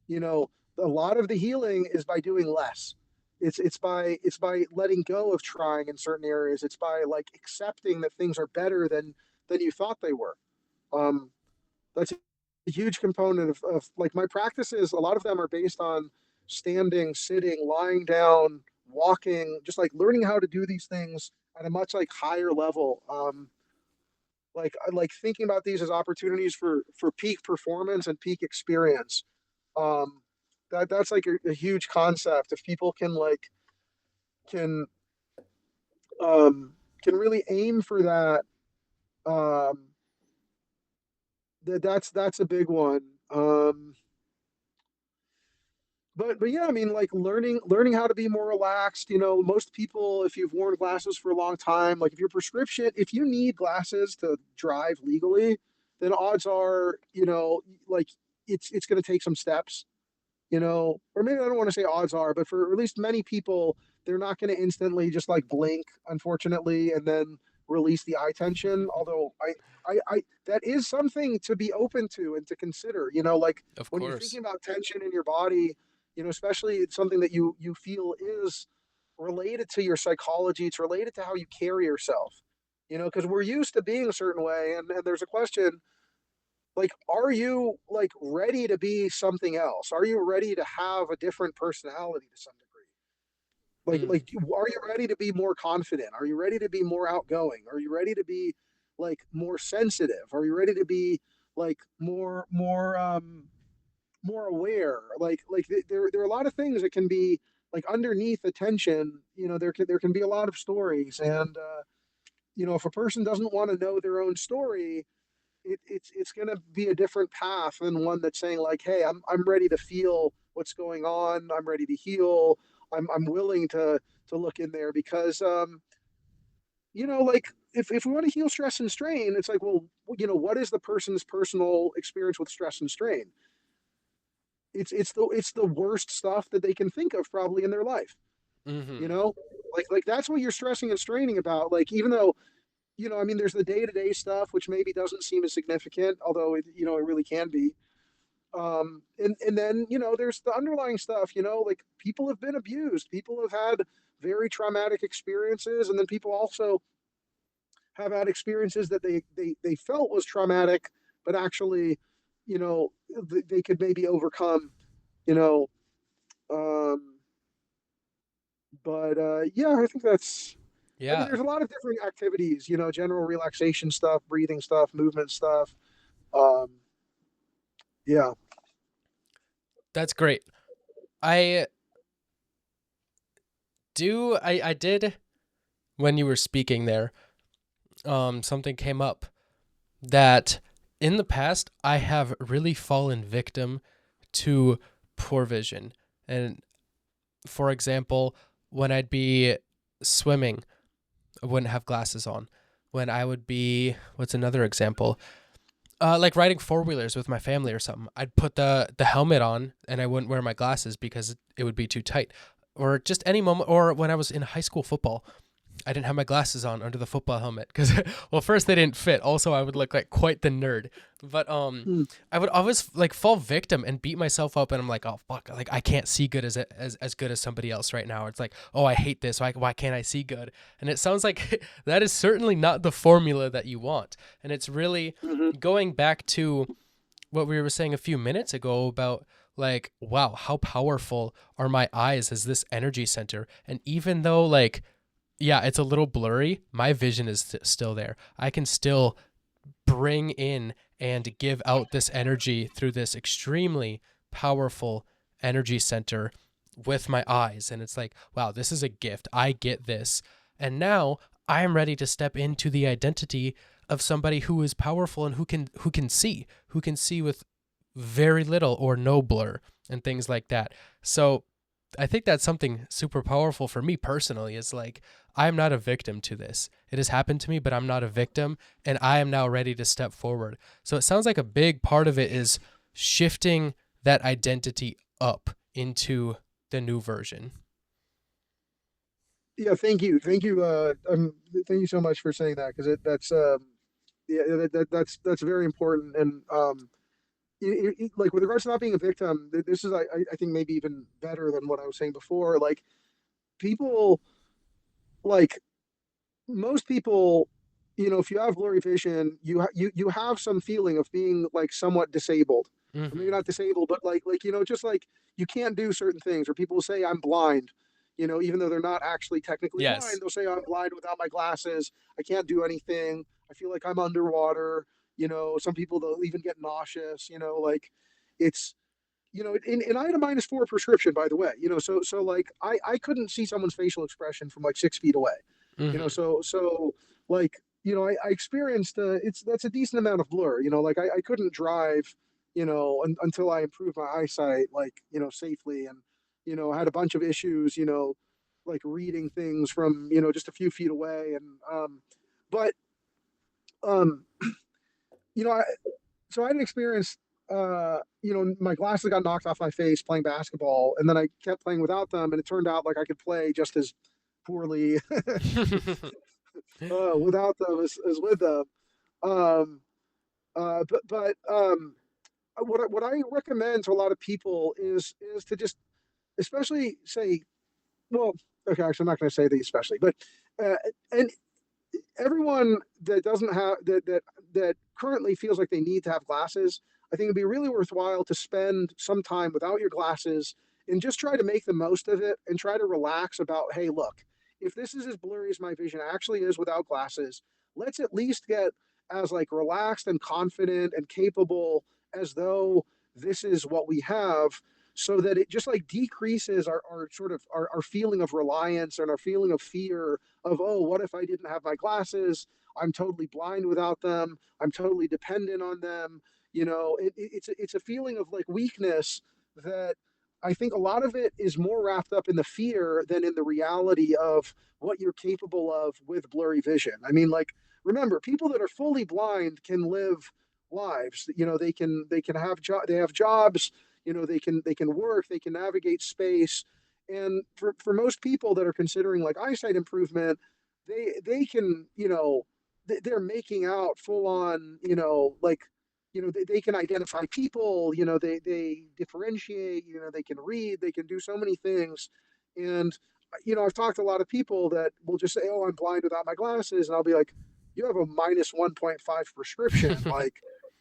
you know a lot of the healing is by doing less. It's by letting go of trying in certain areas. It's by like accepting that things are better than you thought they were. um that's a huge component of like my practices. A lot of them are based on standing, sitting, lying down, walking, just like learning how to do these things at a much like higher level. Like I like thinking about these as opportunities for peak performance and peak experience. um that's like a huge concept. If people can um can really aim for that, um that's a big one. But yeah, I mean, like learning how to be more relaxed. Most people, if you've worn glasses for a long time, like if you need glasses to drive legally, then odds are, like it's going to take some steps. Or maybe I don't want to say odds are, but for at least many people, they're not going to instantly just like blink, unfortunately, and then release the eye tension. Although that is something to be open to and to consider. Like Of when you're course. thinking about tension in your body, especially it's something that you feel is related to your psychology. It's related to how you carry yourself. Because we're used to being a certain way, and there's a question like, are you like ready to be something else? Are you ready to have a different personality to some degree? Mm. Are you ready to be more confident? Are you ready to be more outgoing? Are you ready to be like more sensitive? Are you ready to be like more aware? There are a lot of things that can be like underneath attention. There can be a lot of stories, and if a person doesn't want to know their own story, it's going to be a different path than one that's saying like, hey, I'm ready to feel what's going on. I'm ready to heal. I'm willing to look in there, because like if we want to heal stress and strain, it's like, well, what is the person's personal experience with stress and strain? It's the worst stuff that they can think of probably in their life. you Hmm. know like that's what you're stressing and straining about. Like, even though, I mean, there's the day-to-day stuff which maybe doesn't seem as significant, although it really can be. And then there's the underlying stuff. Like, people have been abused, people have had very traumatic experiences, and then people also have had experiences that they felt was traumatic, but actually, they could maybe overcome. you know, um, but yeah, I think that's. I mean, Yeah, there's a lot of different activities, general relaxation stuff, breathing stuff, movement stuff. Um, yeah. that's great. I I did when you were speaking there, something came up that in the past I have really fallen victim to poor vision. And for example, when I'd be swimming, I wouldn't have glasses on. When I would be, what's another example? Like riding four wheelers with my family or something, I'd put the helmet on and I wouldn't wear my glasses because it would be too tight. Or just any moment, or when I was in high school football, I didn't have my glasses on under the football helmet because, well, first they didn't fit. Also, I would look like quite the nerd. But Hmm. I would always like fall victim and beat myself up, and I'm like, oh fuck, like I can't see good as good as somebody else right now. It's like, oh, I hate this. Why can't I see good? And it sounds like that is certainly not the formula that you want. And it's really Hmm. going back to what we were saying a few minutes ago about like, wow, how powerful are my eyes as this energy center? And even though like yeah, it's a little blurry. My vision is still there. I can still bring in and give out this energy through this extremely powerful energy center with my eyes. And it's like, wow, this is a gift. I get this. And now I am ready to step into the identity of somebody who is powerful and who can see with very little or no blur and things like that. So I think that's something super powerful for me personally is like I'm not a victim to this. It has happened to me, but I'm not a victim and I am now ready to step forward. So it sounds like a big part of it is shifting that identity up into the new version. Yeah. Thank you. Thank you so much for saying that because that's yeah, that's very important. And like with regards to not being a victim, this is I think maybe even better than what I was saying before. Like people, like most people, if you have blurry vision, you have some feeling of being like somewhat disabled, or maybe Mhm. not disabled, but like just like you can't do certain things, or people will say I'm blind. Even though they're not actually technically blind, Yes. they'll say I'm blind without my glasses. I can't do anything. I feel like I'm underwater. Some people they'll even get nauseous. Like it's and I had a -4 prescription, by the way. So like I couldn't see someone's facial expression from like 6 feet away. Mhm. So like I experienced it's that's a decent amount of blur. Like I couldn't drive, until I improved my eyesight, like safely, and I had a bunch of issues, like reading things from just a few feet away, and but um, you know I so I had an experience. My glasses got knocked off my face playing basketball, and then I kept playing without them, and it turned out like I could play just as poorly without them as with them. Um, but what I recommend to a lot of people is to just, especially say, well, okay, actually, I'm not going to say the especially, but uh, and everyone that doesn't have that currently feels like they need to have glasses, I think it'd be really worthwhile to spend some time without your glasses and just try to make the most of it and try to relax about, hey, look, if this is as blurry as my vision actually is without glasses, let's at least get as like relaxed and confident and capable as though this is what we have, so that it just like decreases our sort of our feeling of reliance and our feeling of fear of, oh, what if I didn't have my glasses? I'm totally blind without them. I'm totally dependent on them. It's a feeling of like weakness that I think a lot of it is more wrapped up in the fear than in the reality of what you're capable of with blurry vision. I mean, like, remember, people that are fully blind can live lives. They can they have jobs. They can work. They can navigate space. And for most people that are considering like eyesight improvement, they can they're making out full on like they can identify people, they differentiate, they can read, they can do so many things. And I've talked to a lot of people that will just say, oh, I'm blind without my glasses, and I'll be like, you have a -1.5 prescription, like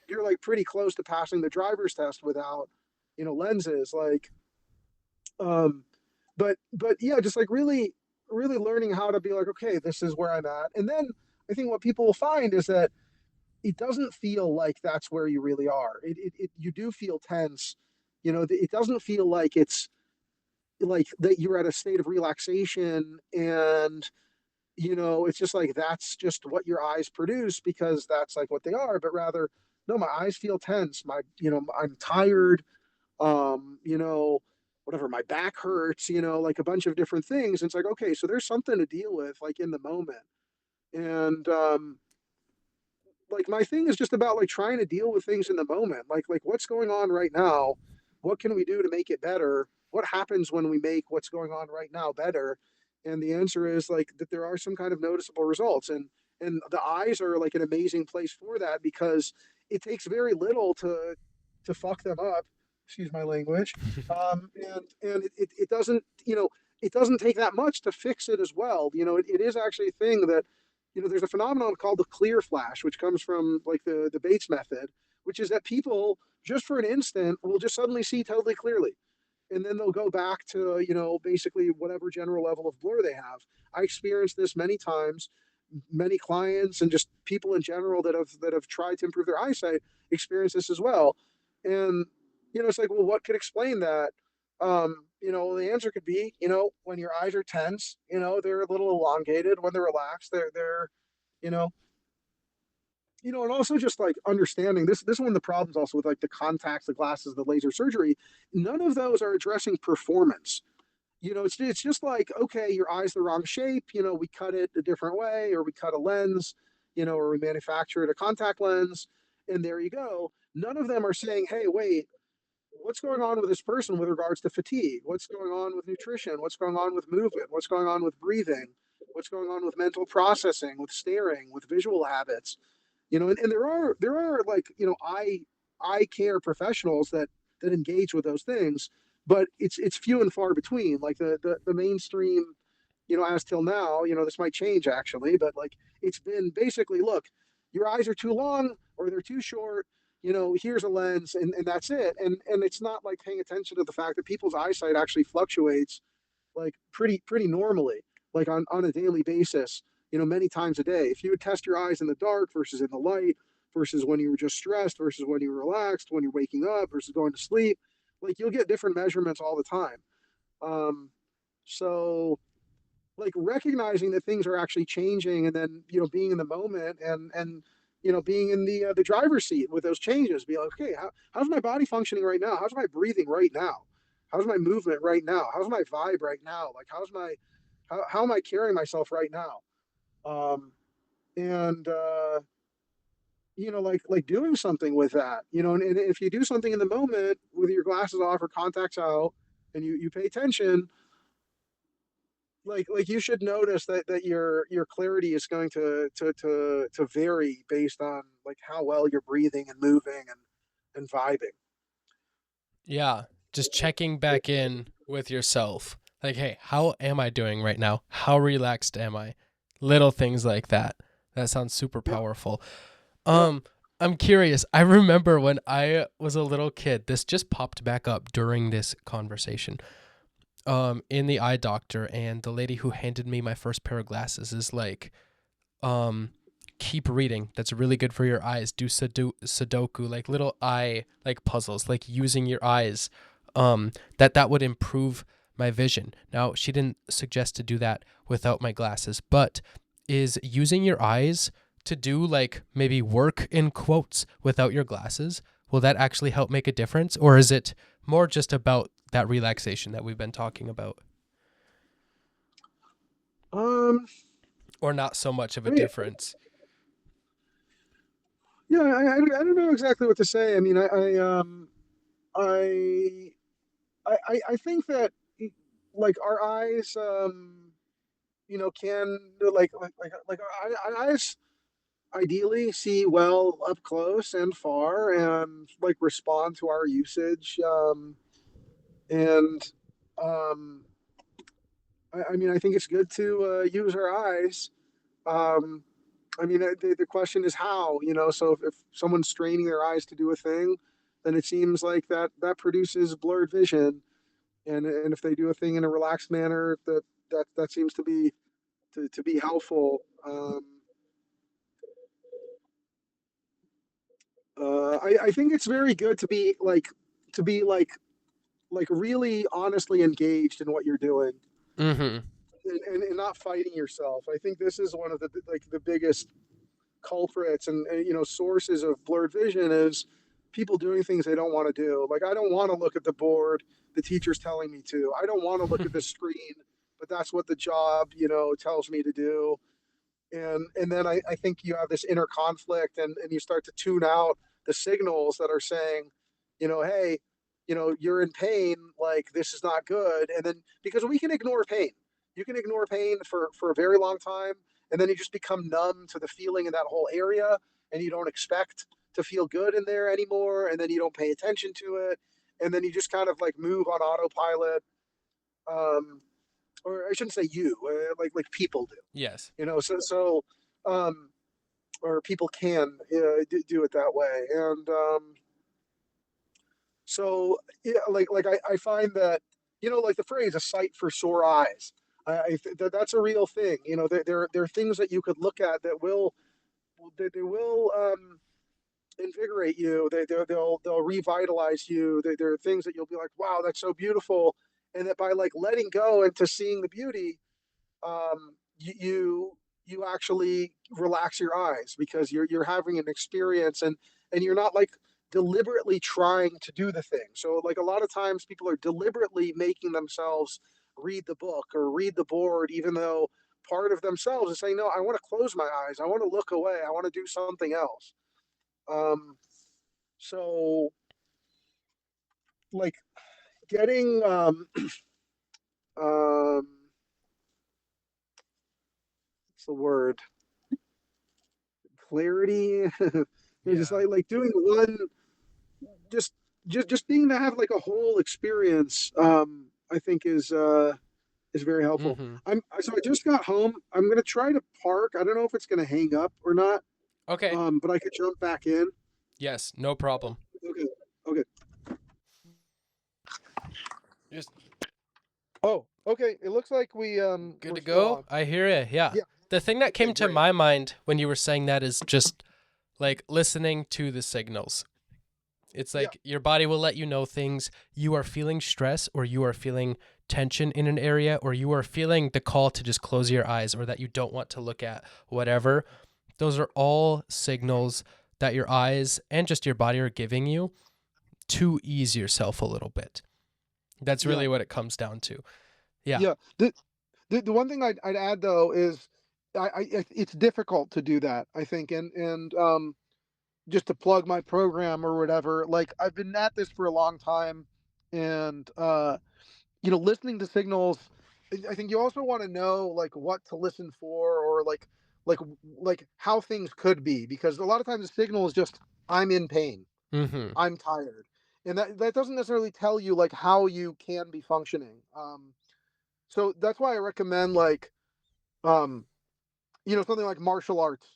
you're like pretty close to passing the driver's test without lenses. Like Um, but yeah, just like really learning how to be like, okay, this is where I'm at. And then I think what people will find is that it doesn't feel like that's where you really are. You do feel tense. It doesn't feel like it's like that you're at a state of relaxation and it's just like that's just what your eyes produce because that's like what they are, but rather no, my eyes feel tense, I'm tired, um you know whatever, my back hurts, like a bunch of different things. It's like, okay, so there's something to deal with like in the moment. And like my thing is just about like trying to deal with things in the moment, like what's going on right now, what can we do to make it better, what happens when we make what's going on right now better. And the answer is like that there are some kind of noticeable results, and the eyes are like an amazing place for that because it takes very little to fuck them up, excuse my language. And it doesn't, it doesn't take that much to fix it as well. It is actually a thing that, there's a phenomenon called the clear flash, which comes from like the Bates method, which is that people just for an instant will just suddenly see totally clearly. And then they'll go back to, basically whatever general level of blur they have. I experienced this many times. Many clients and just people in general that have tried to improve their eyesight experience this as well. And it's like, well, what could explain that? The answer could be, when your eyes are tense, they're a little elongated. When they're relaxed, they're you know and also just like understanding this is one of the problems also with like the contacts, the glasses, the laser surgery. None of those are addressing performance. It's just like, okay, your eye's the wrong shape, we cut it a different way, or we cut a lens, or we manufacture a contact lens, and there you go. None of them are saying, hey, wait, what's going on with this person with regards to fatigue? What's going on with nutrition? What's going on with movement? What's going on with breathing? What's going on with mental processing, with staring, with visual habits? And there are like, eye care professionals that engage with those things, but it's few and far between. Like the mainstream, as till now, this might change actually, but like it's been basically, look, your eyes are too long or they're too short, here's a lens, and that's it. And it's not like paying attention to the fact that people's eyesight actually fluctuates like pretty normally, like on a daily basis, many times a day. If you would test your eyes in the dark versus in the light, versus when you were just stressed, versus when you were relaxed, when you're waking up versus going to sleep, like you'll get different measurements all the time. Um, so like recognizing that things are actually changing, and then being in the moment, and being in the driver's seat with those changes, be like, okay, how's my body functioning right now, how's my breathing right now, how's my movement right now, how's my vibe right now, like how am I carrying myself right now. Um and like doing something with that, and if you do something in the moment with your glasses off or contacts out, and you pay attention, like you should notice that your clarity is going to vary based on like how well you're breathing and moving and vibing. Yeah, just checking back in with yourself. Like, hey, how am I doing right now? How relaxed am I? Little things like that. That sounds super Yep. powerful. Yep. Um, I'm curious. I remember when I was a little kid, this just popped back up during this conversation. In the eye doctor, and the lady who handed me my first pair of glasses is like, um keep reading, that's really good for your eyes. Do sudoku, like little eye like puzzles, like using your eyes, that would improve my vision. Now she didn't suggest to do that without my glasses, but is using your eyes to do like maybe work in quotes without your glasses, will that actually help make a difference, or is it more just about that relaxation that we've been talking about, um or not so much of I a mean, difference? yeah, I don't know exactly what to say. I mean, I I think that like our eyes, can like our eyes ideally see well up close and far, and like respond to our usage. And um, I mean, I think it's good to use our eyes. Um, I mean, the question is how, so if someone's straining their eyes to do a thing, then it seems like that produces blurred vision. and if they do a thing in a relaxed manner, that seems to be helpful. I think it's very good to be like really honestly engaged in what you're doing, Mm-hmm. and not fighting yourself. I think this is one of the biggest culprits and sources of blurred vision is people doing things they don't want to do. Like I don't want to look at the board the teacher's telling me to. I don't want to look at the screen, but that's what the job tells me to do. And then I think you have this inner conflict, and you start to tune out the signals that are saying, hey, you're in pain, like this is not good. And then because we can ignore pain, you can ignore pain for a very long time, and then you just become numb to the feeling in that whole area, and you don't expect to feel good in there anymore, and then you don't pay attention to it, and then you just kind of like move on autopilot. um, or I shouldn't say you, like people do, Yes. so um, or people can do it that way. And so yeah, I find that like the phrase "a sight for sore eyes." That's a real thing. There are things that you could look at that will they will invigorate you. They'll revitalize you. There are things that you'll be like, wow, that's so beautiful, and that by like letting go into seeing the beauty, you actually relax your eyes because you're having an experience, and you're not like deliberately trying to do the thing. So like a lot of times people are deliberately making themselves read the book or read the board, even though part of themselves is saying, no, I want to close my eyes, I want to look away, I want to do something else. um so like getting um what's the word, clarity. Just Yeah. like doing one, just just being to have like a whole experience. I think is very helpful. Mm-hmm. I just got home. I'm gonna try to park. I don't know if it's gonna hang up or not. Okay. But I could jump back in. Yes, no problem. Okay. Okay. Just Oh, okay. It looks like good we're to still go. on. I hear you. Yeah. Yeah. The thing that Okay. came to Great. my mind when you were saying that is just like listening to the signals. It's Yeah. like your body will let you know things. You are feeling stress, or you are feeling tension in an area, or you are feeling the call to just close your eyes, or that you don't want to look at whatever. Those are all signals that your eyes and just your body are giving you to ease yourself a little bit. That's Yeah. really what it comes down to. Yeah. Yeah. The one thing I'd add though is it's difficult to do that, I think, and just to plug my program or whatever. Like I've been at this for a long time, and listening to signals. I think you also want to know like what to listen for, or like like how things could be, because a lot of times the signal is just I'm in pain, Mm-hmm. I'm tired, and that doesn't necessarily tell you like how you can be functioning. So that's why I recommend like um something like martial arts,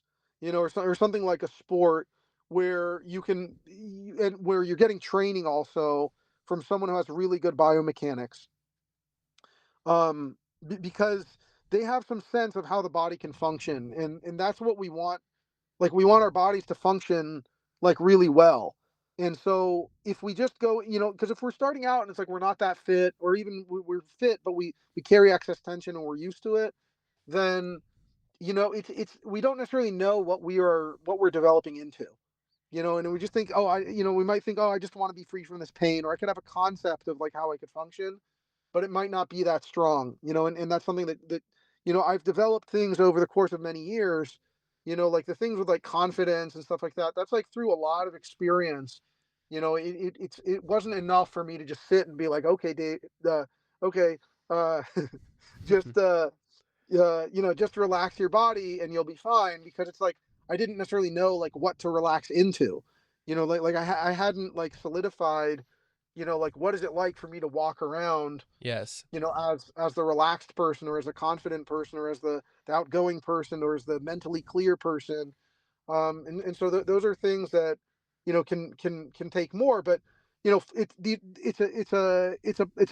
or something like a sport where you can, and where you're getting training also from someone who has really good biomechanics, because they have some sense of how the body can function, and that's what we want. Like we want our bodies to function like really well. And so if we just go, because if we're starting out and it's like we're not that fit, or even we're fit but we carry excess tension and we're used to it, then it's we don't necessarily know what we're developing into, and we just think, oh, we might think, oh, I just want to be free from this pain, or I could have a concept of like how I could function, but it might not be that strong, and that's something that I've developed things over the course of many years, like the things with like confidence and stuff like that. That's like through a lot of experience. It wasn't enough for me to just sit and be like, okay, Dave, okay, uh, just just relax your body and you'll be fine, because it's like I didn't necessarily know like what to relax into, I hadn't like solidified, like what is it like for me to walk around, Yes. as the relaxed person, or as a confident person, or as the outgoing person, or as the mentally clear person. And so those are things that can take more, but it's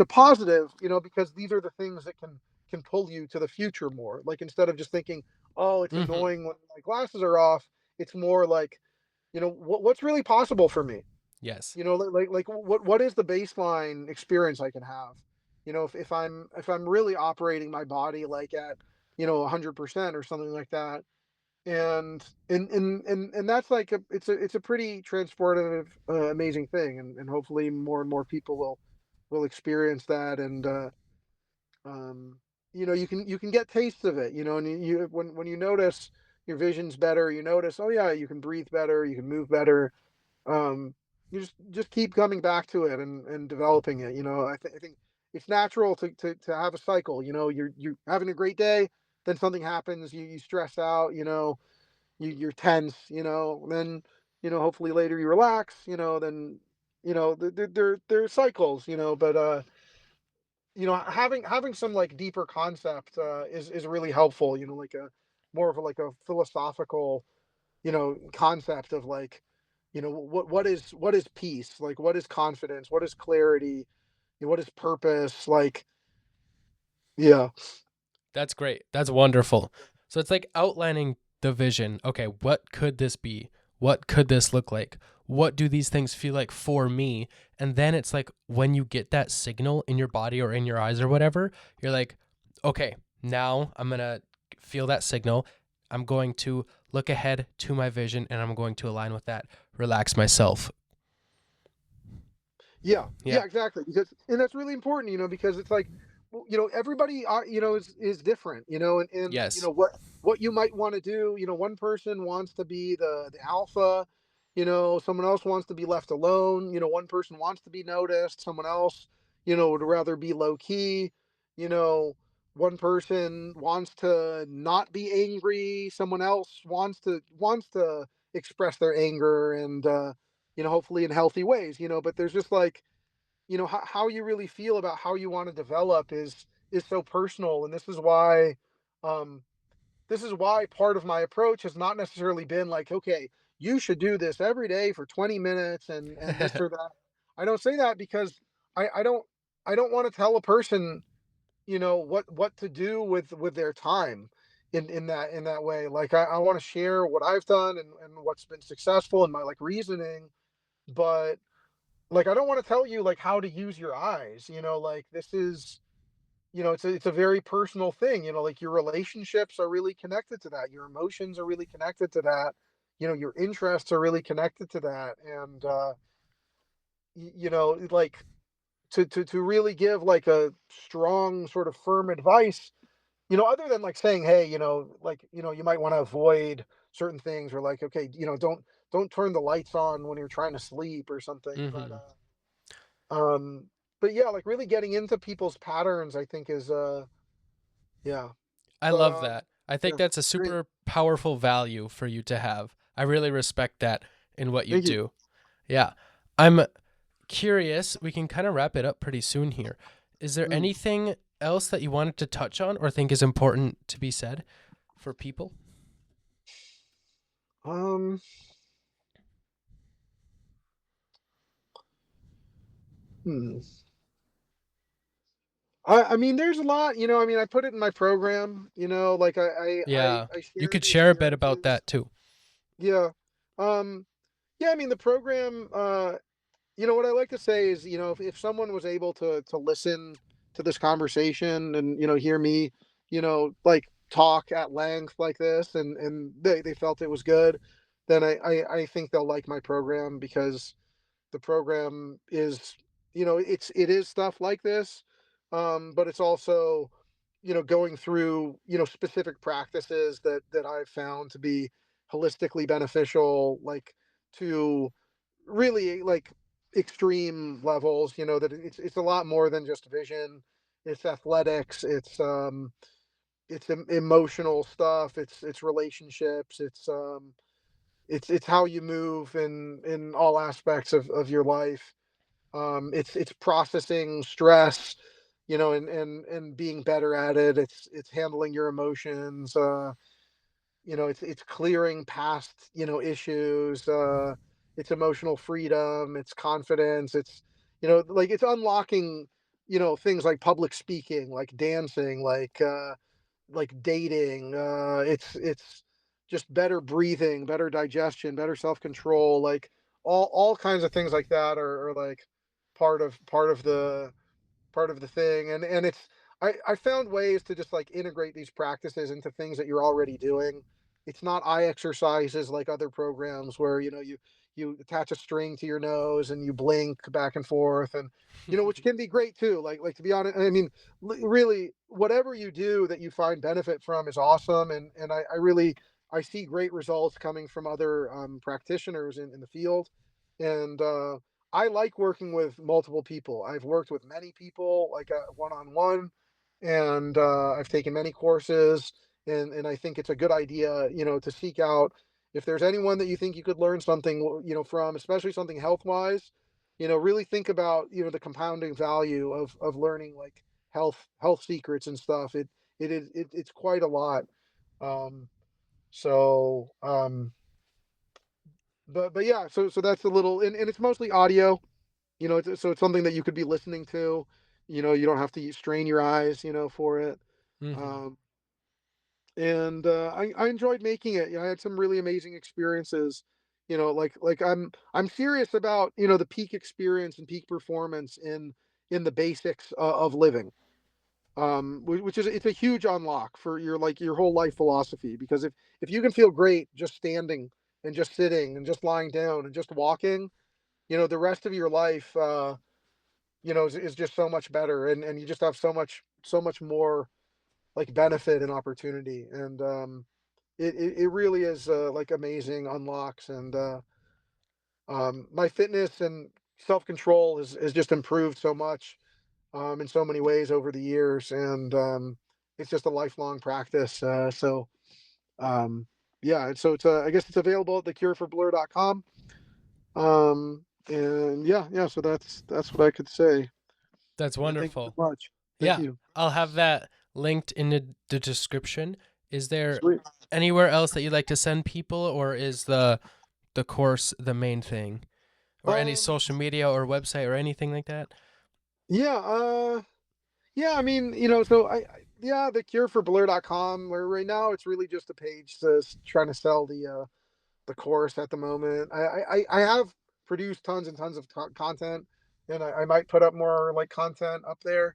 a positive, because these are the things that can pull you to the future more. Like, instead of just thinking, oh, it's Hmm. annoying when my glasses are off, it's more like, what's really possible for me. Yes. What is the baseline experience I can have? If I'm really operating my body like at 100% or something like that, and that's like it's a pretty transportive, amazing thing, and hopefully more and more people will experience that, and um, you can get tastes of it, and when you notice your vision's better, you notice, oh yeah, you can breathe better, you can move better. um, you just keep coming back to it and developing it. I think it's natural to have a cycle. You're having a great day, then something happens, you stress out, you're tense, then hopefully later you relax, then there are cycles, but having some like deeper concept is really helpful, like a more of a like a philosophical concept of like, what is peace, like what is confidence, what is clarity, what is purpose, like, yeah. That's great. That's wonderful. So it's like outlining the vision. Okay, what could this be? What could this look like? What do these things feel like for me? And then it's like when you get that signal in your body or in your eyes or whatever, you're like, okay, now I'm going to feel that signal. I'm going to look ahead to my vision and I'm going to align with that, relax myself. Yeah, Yeah. yeah, exactly. And that's really important, because it's like, well, everybody, is different, and Yes. what you might want to do. One person wants to be the alpha, someone else wants to be left alone. One person wants to be noticed, someone else, would rather be low key. You know, One person wants to not be angry, someone else wants to express their anger, and hopefully in healthy ways. But there's just like, how you really feel about how you want to develop is so personal, and um this is why part of my approach has not necessarily been like, okay, you should do this every day for 20 minutes and this or that. I don't say that because I don't want to tell a person, what to do with their time in that way. Like, I want to share what I've done, and what's been successful, and my like reasoning. But like, I don't want to tell you like how to use your eyes. Like, this is, it's a very personal thing. Like, your relationships are really connected to that. Your emotions are really connected to that. Your interests are really connected to that. And like, to really give like a strong sort of firm advice, other than like saying, hey, like, you might want to avoid certain things, or like, okay, don't turn the lights on when you're trying to sleep or something. But Hmm. um but yeah, like really getting into people's patterns, I think, is yeah. I But love that. I think yeah, that's a great. super powerful value for you to have. I really respect that in what you Thank you. do. Yeah. I'm curious. We can kind of wrap it up pretty soon here. Is there Mm. anything else that you wanted to touch on or think is important to be said for people? Um, hmm. I mean, there's a lot, I mean, I put it in my program, like Yeah. I You share could the share a bit about experiences. that too. Yeah. Um, yeah, I mean, the program, what I like to say is, if someone was able to listen to this conversation, and, hear me, like talk at length like this, and they felt it was good, then I think they'll like my program, because the program is, it is stuff like this, but it's also, going through, specific practices that I've found to be holistically beneficial, like, to really like extreme levels. That it's a lot more than just vision. It's athletics. It's emotional stuff. It's relationships. It's how you move in all aspects of your life. It's processing stress, and being better at it. It's handling your emotions. It's clearing past, issues. it's emotional freedom, it's confidence, it's like it's unlocking things like public speaking, like dancing, like dating. It's just better breathing, better digestion, better self control, like all kinds of things like that are like part of the thing. And it's I found ways to just like integrate these practices into things that you're already doing. It's not eye exercises like other programs where you attach a string to your nose and you blink back and forth, and which can be great too. Like to be honest, I mean, really, whatever you do that you find benefit from is awesome. And I really I see great results coming from other practitioners in the field. And I like working with multiple people. I've worked with many people, like one on one, and I've taken many courses. And I think it's a good idea, to seek out if there's anyone that you think you could learn something, from, especially something health wise. Really think about the compounding value of learning like health secrets and stuff. It's quite a lot. Um, so but yeah, so that's a little, and it's mostly audio. So it's something that you could be listening to. You don't have to strain your eyes, for it. Hmm. Um, and I enjoyed making it. I had some really amazing experiences. Like I'm serious about the peak experience and peak performance in the basics of living. Which is it's a huge unlock for your whole life philosophy, because if you can feel great just standing and just sitting and just lying down and just walking, the rest of your life is just so much better, and you just have so much more like benefit and opportunity. And it really is like amazing unlocks. And my fitness and self-control has just improved so much in so many ways over the years. And it's just a lifelong practice. So um yeah, and so I guess it's available at thecureforblur.com. And yeah, so that's what I could say. That's Thank you so wonderful. much. Thank Yeah, you. I'll have that linked in the description. Is there Sweet. anywhere else that you'd like to send people, or is the course the main thing, or any Um, social media or website or anything like that? yeah, yeah, I mean, so yeah, thecureforblur.com, where right now it's really just a page trying to sell the course at the moment. I have produced tons and tons of content, and I might put up more like content up there.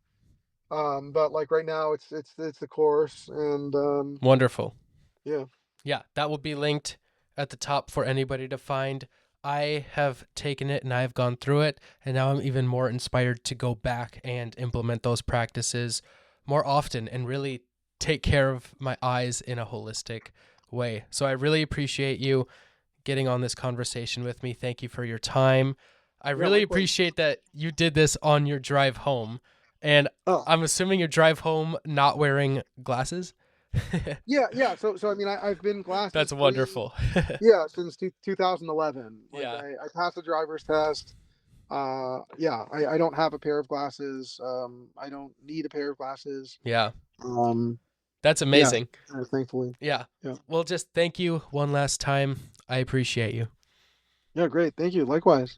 But like right now it's the course. And Wonderful. yeah. Yeah, that will be linked at the top for anybody to find. I have taken it and I've gone through it, and now I'm even more inspired to go back and implement those practices more often and really take care of my eyes in a holistic way. So I really appreciate you getting on this conversation with me. Thank you for your time. I Yeah, really likewise. appreciate that you did this on your drive home. And Oh, I'm assuming you drive home not wearing glasses. yeah. So I mean, I've been glasses That's free, wonderful. yeah, since 2011. Like Yeah. I passed the driver's test. Yeah, I don't have a pair of glasses. I don't need a pair of glasses. Yeah. Um, That's yeah, amazing. thankfully. Yeah. Yeah. Well, just thank you one last time. I appreciate you. Yeah, great. Thank you. Likewise.